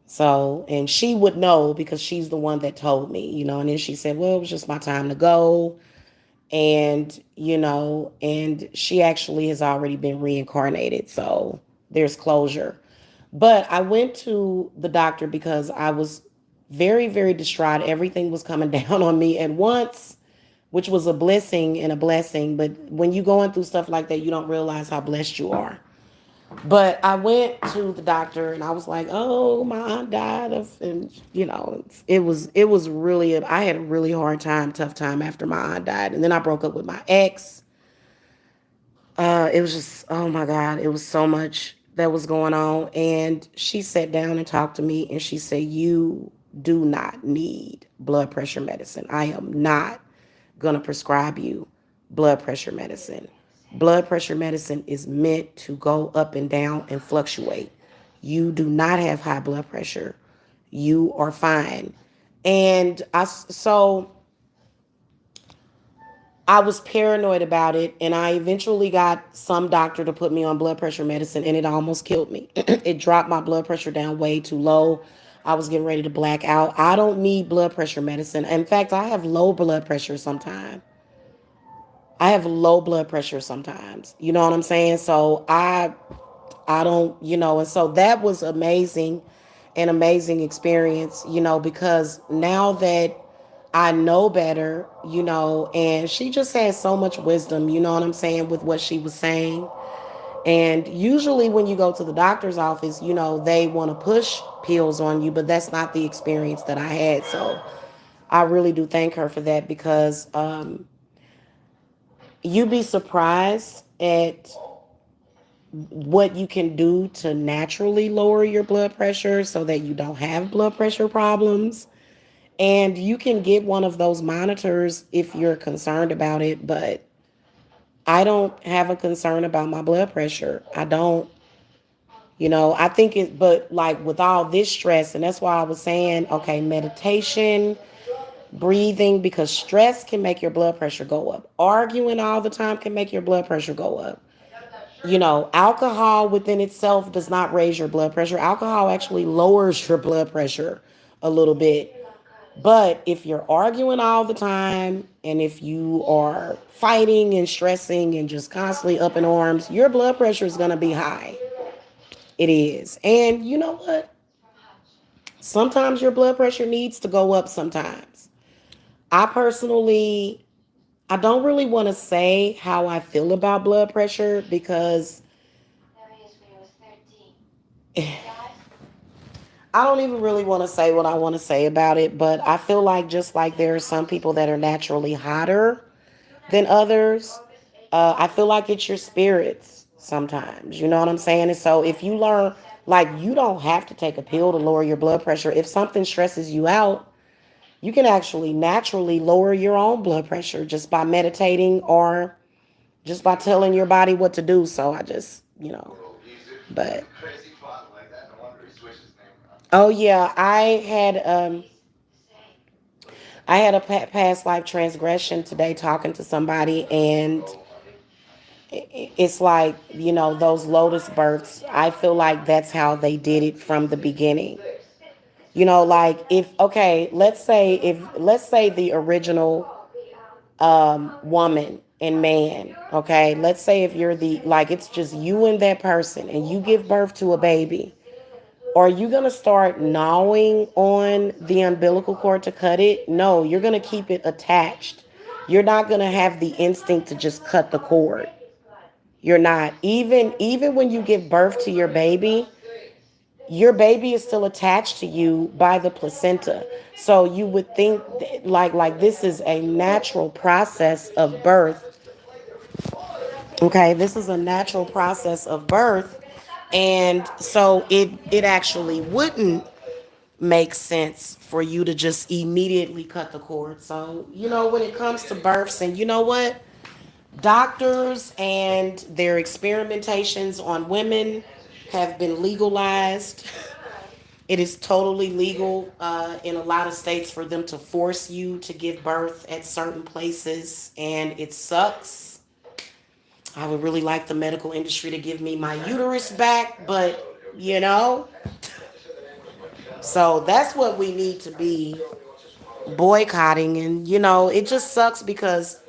So, and she would know because she's the one that told me, and then she said, well, it was just my time to go. And she actually has already been reincarnated. So there's closure. But I went to the doctor because I was very, very distraught. Everything was coming down on me at once, which was a blessing and a blessing. But when you're going through stuff like that, you don't realize how blessed you are. But I went to the doctor and I was like, "Oh, my aunt died of," and it was really, I had a really hard time, tough time after my aunt died, and then I broke up with my ex. It was just, oh my God, it was so much that was going on, and she sat down and talked to me, and she said, "You do not need blood pressure medicine. I am not gonna prescribe you blood pressure medicine. Blood pressure medicine is meant to go up and down and fluctuate. You do not have high blood pressure. You are fine." And I was paranoid about it, and I eventually got some doctor to put me on blood pressure medicine, and it almost killed me. It dropped my blood pressure down way too low. I was getting ready to black out. I don't need blood pressure medicine. In fact, I have low blood pressure sometimes. I have low blood pressure sometimes. You know what I'm saying? So I don't, and so that was amazing, an amazing experience, because now that I know better, and she just has so much wisdom, you know what I'm saying, with what she was saying. And usually when you go to the doctor's office, they want to push pills on you, but that's not the experience that I had. So I really do thank her for that because you'd be surprised at what you can do to naturally lower your blood pressure so that you don't have blood pressure problems. And you can get one of those monitors if you're concerned about it, but I don't have a concern about my blood pressure. I don't, I think but like with all this stress, and that's why I was saying, okay, meditation, breathing, because stress can make your blood pressure go up. Arguing all the time can make your blood pressure go up. Alcohol within itself does not raise your blood pressure. Alcohol actually lowers your blood pressure a little bit. But if you're arguing all the time and if you are fighting and stressing and just constantly up in arms, your blood pressure is going to be high. It is. And you know what? Sometimes your blood pressure needs to go up sometimes. I personally, I don't really want to say how I feel about blood pressure because I don't even really want to say what I want to say about it, but I feel like just like there are some people that are naturally hotter than others, I feel like it's your spirits sometimes. You know what I'm saying? And so if you learn, like, you don't have to take a pill to lower your blood pressure. If something stresses you out, you can actually naturally lower your own blood pressure just by meditating or just by telling your body what to do. So I just, but oh yeah, I had a past life transgression today talking to somebody, and it's like, those lotus births. I feel like that's how they did it from the beginning. Like if, okay, let's say the original woman and man, okay? Let's say if you're like it's just you and that person and you give birth to a baby. Are you going to start gnawing on the umbilical cord to cut it? No, you're going to keep it attached. You're not going to have the instinct to just cut the cord. You're not. Even when you give birth to your baby is still attached to you by the placenta. So you would think like this is a natural process of birth. Okay, this is a natural process of birth. And so it actually wouldn't make sense for you to just immediately cut the cord. So, when it comes to births, and you know what? Doctors and their experimentations on women have been legalized. It is totally legal in a lot of states for them to force you to give birth at certain places, and it sucks. I would really like the medical industry to give me my uterus back, but you know, so that's what we need to be boycotting. And it just sucks because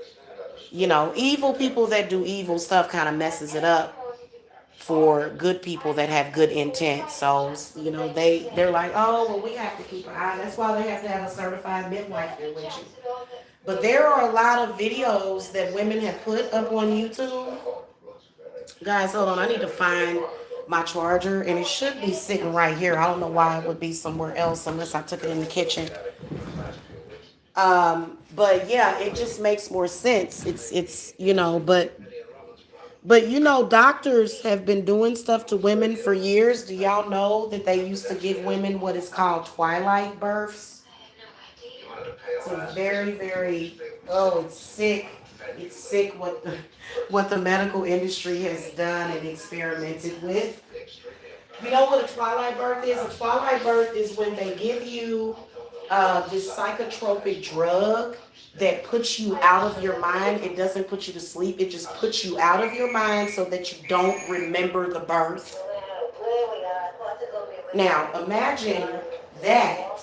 evil people that do evil stuff kind of messes it up for good people that have good intent. So they're like, oh well, we have to keep an eye. That's why they have to have a certified midwife there with you. But there are a lot of videos that women have put up on YouTube. Guys, hold on, I need to find my charger, and it should be sitting right here. I don't know why it would be somewhere else unless I took it in the kitchen. But yeah, it just makes more sense. It's but doctors have been doing stuff to women for years. Do y'all know that they used to give women what is called twilight births? It's a very, very, oh, it's sick. It's sick what the medical industry has done and experimented with. You know what a twilight birth is? A twilight birth is when they give you this psychotropic drug that puts you out of your mind. It doesn't put you to sleep. It just puts you out of your mind so that you don't remember the birth. Now, imagine that.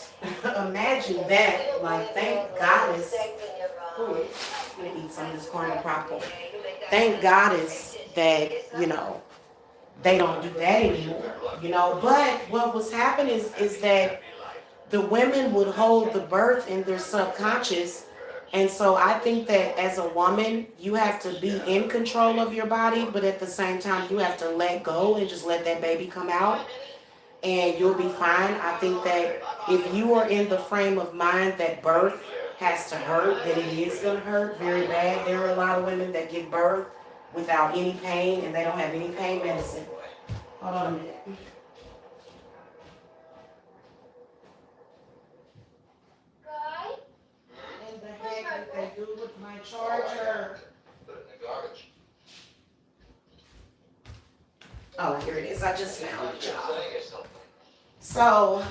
Imagine that. Like, thank goddess. Ooh, I'm going to eat some of this corn and popcorn. Thank goddess that, they don't do that anymore. But what was happening is that the women would hold the birth in their subconscious. And so I think that as a woman, you have to be in control of your body, but at the same time, you have to let go and just let that baby come out and you'll be fine. I think that if you are in the frame of mind that birth has to hurt, that it is going to hurt very bad. There are a lot of women that give birth without any pain and they don't have any pain medicine. Hold on a minute. In the heck did they do with my charger? Oh, here it is. I just found it, y'all. So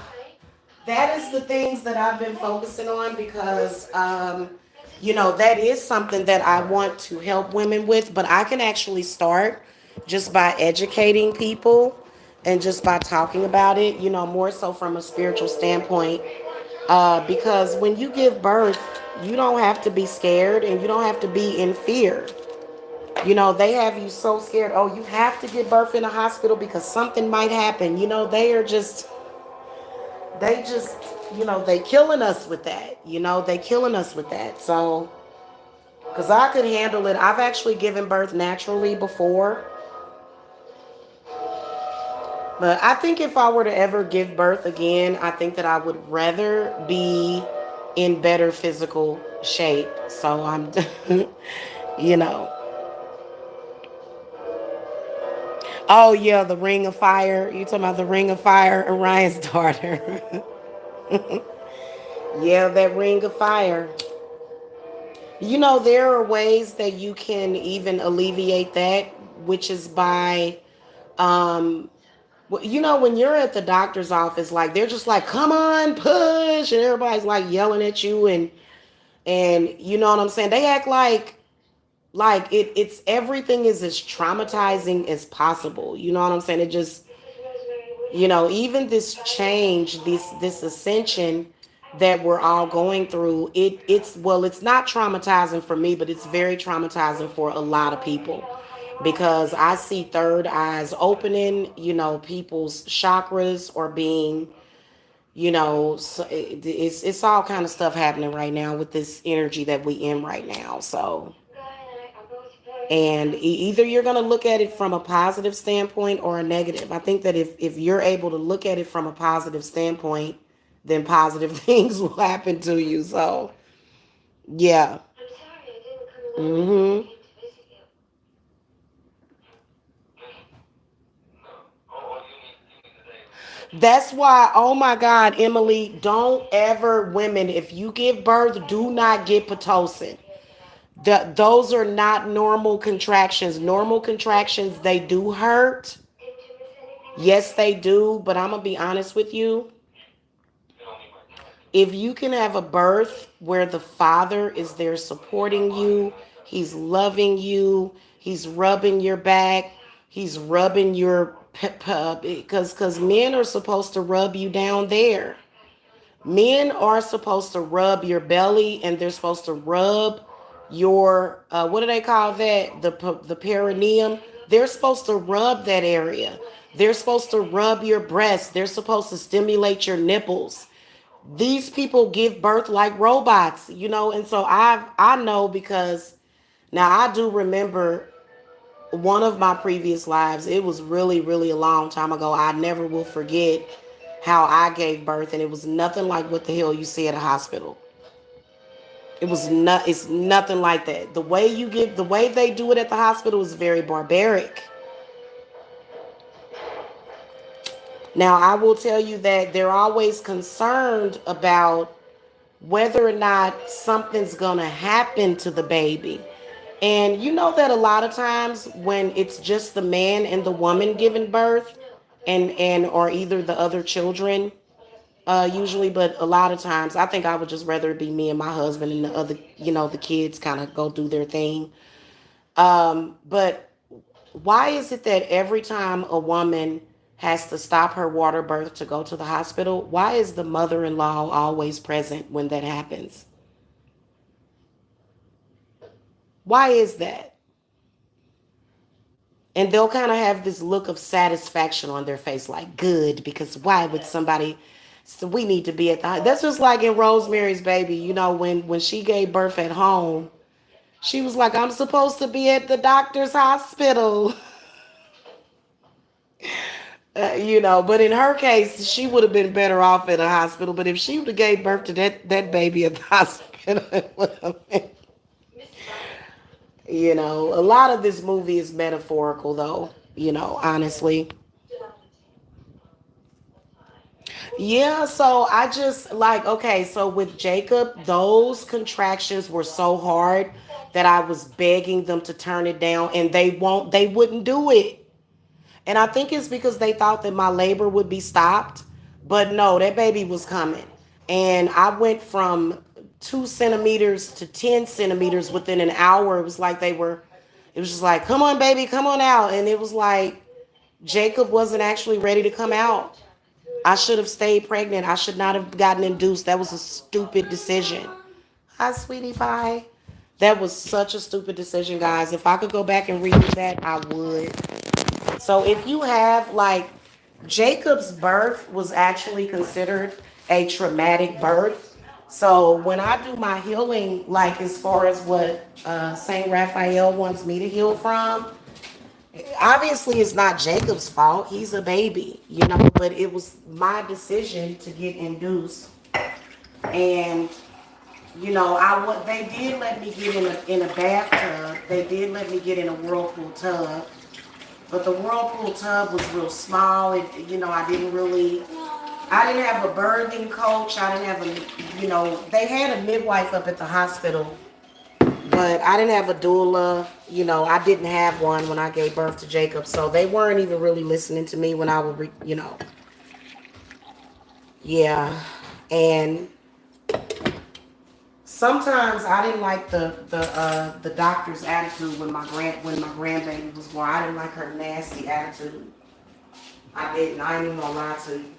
that is the things that I've been focusing on because, that is something that I want to help women with, but I can actually start just by educating people and just by talking about it, more so from a spiritual standpoint. Because when you give birth, you don't have to be scared and you don't have to be in fear. They have you so scared. Oh, you have to give birth in a hospital because something might happen. They just, they killing us with that. They killing us with that. So, because I could handle it. I've actually given birth naturally before. But I think if I were to ever give birth again, I think that I would rather be in better physical shape. So I'm, you know. Oh, yeah, the Ring of Fire. You talking about the Ring of Fire, Orion's daughter. Yeah, that Ring of Fire. There are ways that you can even alleviate that, which is by, um, when you're at the doctor's office, like they're just like, come on, push, and everybody's like yelling at you, and you know what I'm saying? They act like it's everything is as traumatizing as possible. You know what I'm saying? It just even this change, this ascension that we're all going through, it's not traumatizing for me, but it's very traumatizing for a lot of people because I see third eyes opening, people's chakras are being, so it's all kind of stuff happening right now with this energy that we in right now. So, and either you're going to look at it from a positive standpoint or a negative. I think that if you're able to look at it from a positive standpoint, then positive things will happen to you. So, yeah. Mhm. That's why, oh my God, Emily, don't ever, women, if you give birth, do not get Pitocin. Those are not normal contractions. Normal contractions, they do hurt. Yes, they do. But I'm going to be honest with you. If you can have a birth where the father is there supporting you, he's loving you, he's rubbing your back, he's rubbing your because men are supposed to rub you down there. Men are supposed to rub your belly and they're supposed to rub your what do they call that? The perineum. They're supposed to rub that area. They're supposed to rub your breasts. They're supposed to stimulate your nipples. These people give birth like robots, and so I know because now I do remember one of my previous lives. It was really, really a long time ago. I never will forget how I gave birth, and it was nothing like what the hell you see at a hospital. It's nothing like that. The way they do it at the hospital is very barbaric. Now I will tell you that they're always concerned about whether or not something's gonna happen to the baby. And you know that a lot of times when it's just the man and the woman giving birth and or either the other children, usually, but a lot of times I think I would just rather it be me and my husband and the other, the kids kind of go do their thing. But why is it that every time a woman has to stop her water birth to go to the hospital, why is the mother-in-law always present when that happens? Why is that? And they'll kind of have this look of satisfaction on their face, like, good, because why would somebody So we need to be at the. That's just like in Rosemary's Baby. You know, when she gave birth at home, she was like, "I'm supposed to be at the doctor's hospital." But in her case, she would have been better off in a hospital. But if she would have gave birth to that baby at the hospital, it would have been, a lot of this movie is metaphorical, though. Honestly. Yeah, so I just like, okay, so with Jacob, those contractions were so hard that I was begging them to turn it down, and they wouldn't do it. And I think it's because they thought that my labor would be stopped. But no, that baby was coming. And I went from 2 centimeters to 10 centimeters within an hour. It was just like, come on, baby, come on out. And it was like, Jacob wasn't actually ready to come out. I should have stayed pregnant. I should not have gotten induced. That was a stupid decision. Hi, sweetie pie. That was such a stupid decision, guys. If I could go back and redo that, I would. So if you have like Jacob's birth was actually considered a traumatic birth. So when I do my healing, like as far as what Saint Raphael wants me to heal from, obviously it's not Jacob's fault. He's a baby. But it was my decision to get induced, and they did let me get in a bathtub. They did let me get in a whirlpool tub. But the whirlpool tub was real small. I didn't have a birthing coach. I didn't have they had a midwife up at the hospital, but I didn't have a doula. I didn't have one when I gave birth to Jacob. So they weren't even really listening to me when I would. Yeah. And sometimes I didn't like the doctor's attitude when my grandbaby was born. I didn't like her nasty attitude. I didn't. I ain't even gonna lie to you.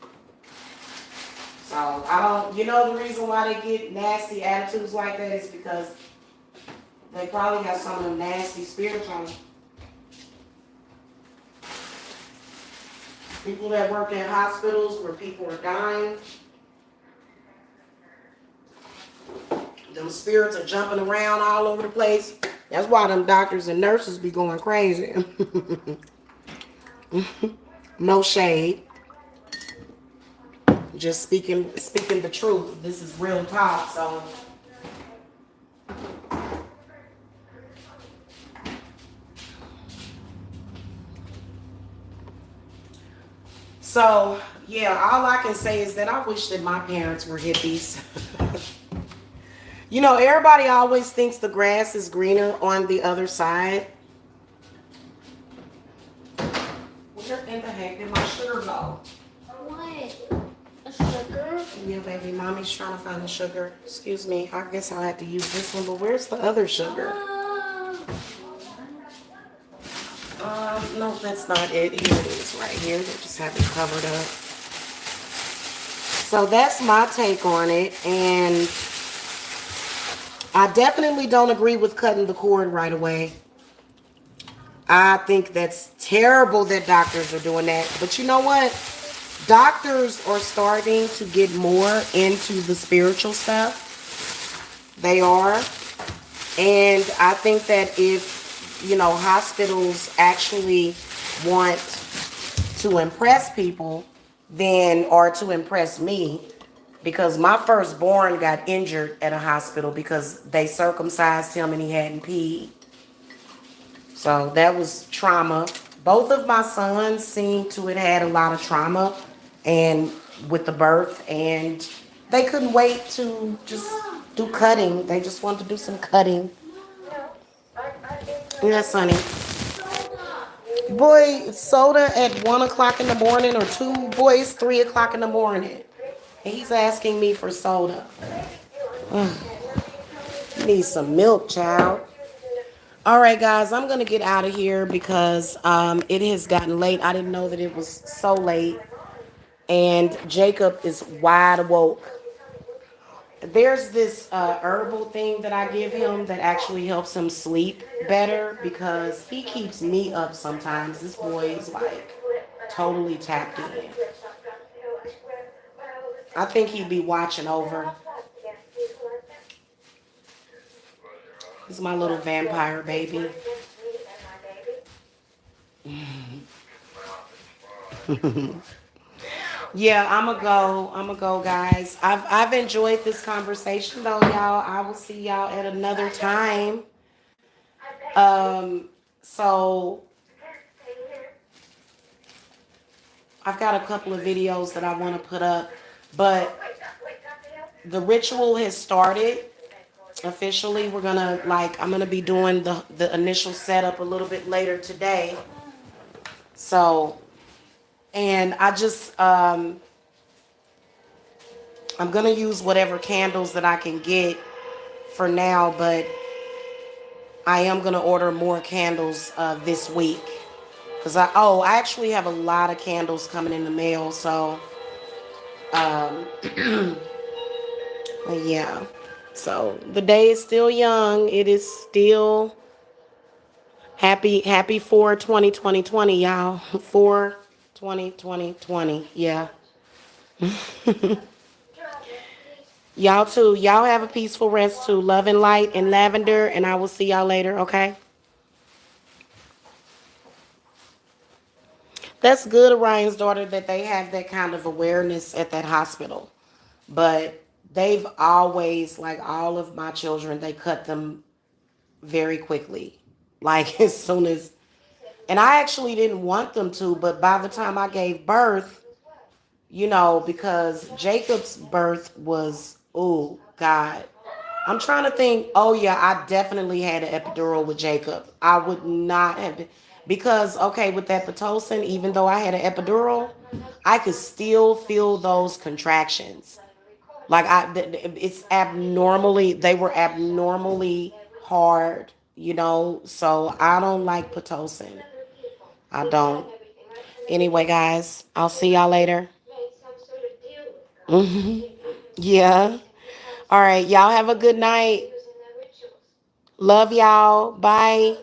So I don't. The reason why they get nasty attitudes like that is because they probably got some of them nasty spirits on them. People that work in hospitals where people are dying, them spirits are jumping around all over the place. That's why them doctors and nurses be going crazy. No shade. Just speaking the truth. This is real talk. So yeah, all I can say is that I wish that my parents were hippies. Everybody always thinks the grass is greener on the other side. Where in the heck did my sugar go? What? A sugar? Yeah, baby. Mommy's trying to find the sugar. Excuse me. I guess I'll have to use this one, but where's the other sugar? No, that's not it. Here it is right here. They just have it covered up. So that's my take on it. And I definitely don't agree with cutting the cord right away. I think that's terrible that doctors are doing that. But you know what? Doctors are starting to get more into the spiritual stuff. They are. And I think that if hospitals actually want to impress people, then, or to impress me, because my firstborn got injured at a hospital because they circumcised him and he hadn't peed. So that was trauma. Both of my sons seemed to have had a lot of trauma and with the birth, and they couldn't wait to just do cutting. They just wanted to do some cutting. Yes, honey. Boy, soda at 1 o'clock in the morning or two. Boy, it's 3 o'clock in the morning. And he's asking me for soda. You need some milk, child. All right, guys, I'm going to get out of here because it has gotten late. I didn't know that it was so late. And Jacob is wide awoke. There's this herbal thing that I give him that actually helps him sleep better because he keeps me up sometimes. This boy is like totally tapped in. I think he'd be watching over. He's my little vampire baby. Yeah, I'm gonna go, guys. I've enjoyed this conversation though, y'all. I will see y'all at another time. Um, so I've got a couple of videos that I want to put up, but the ritual has started officially. I'm gonna be doing the initial setup a little bit later today. So, and I'm gonna use whatever candles that I can get for now, but I am gonna order more candles this week because I actually have a lot of candles coming in the mail. So, um, but yeah. So the day is still young. It is still happy for 2020, y'all. For 2020. Yeah. Y'all too. Y'all have a peaceful rest too. Love and light and lavender, and I will see y'all later, okay? That's good, Orion's daughter, that they have that kind of awareness at that hospital. But they've always, like all of my children, they cut them very quickly. Like as soon as, and I actually didn't want them to, but by the time I gave birth, because Jacob's birth was, oh, God. I'm trying to think. Oh yeah, I definitely had an epidural with Jacob. I would not have been because okay, with that pitocin, even though I had an epidural, I could still feel those contractions. Like it's abnormally. They were abnormally hard. So I don't like pitocin. I don't. Anyway, guys, I'll see y'all later. Yeah. All right. Y'all have a good night. Love y'all. Bye.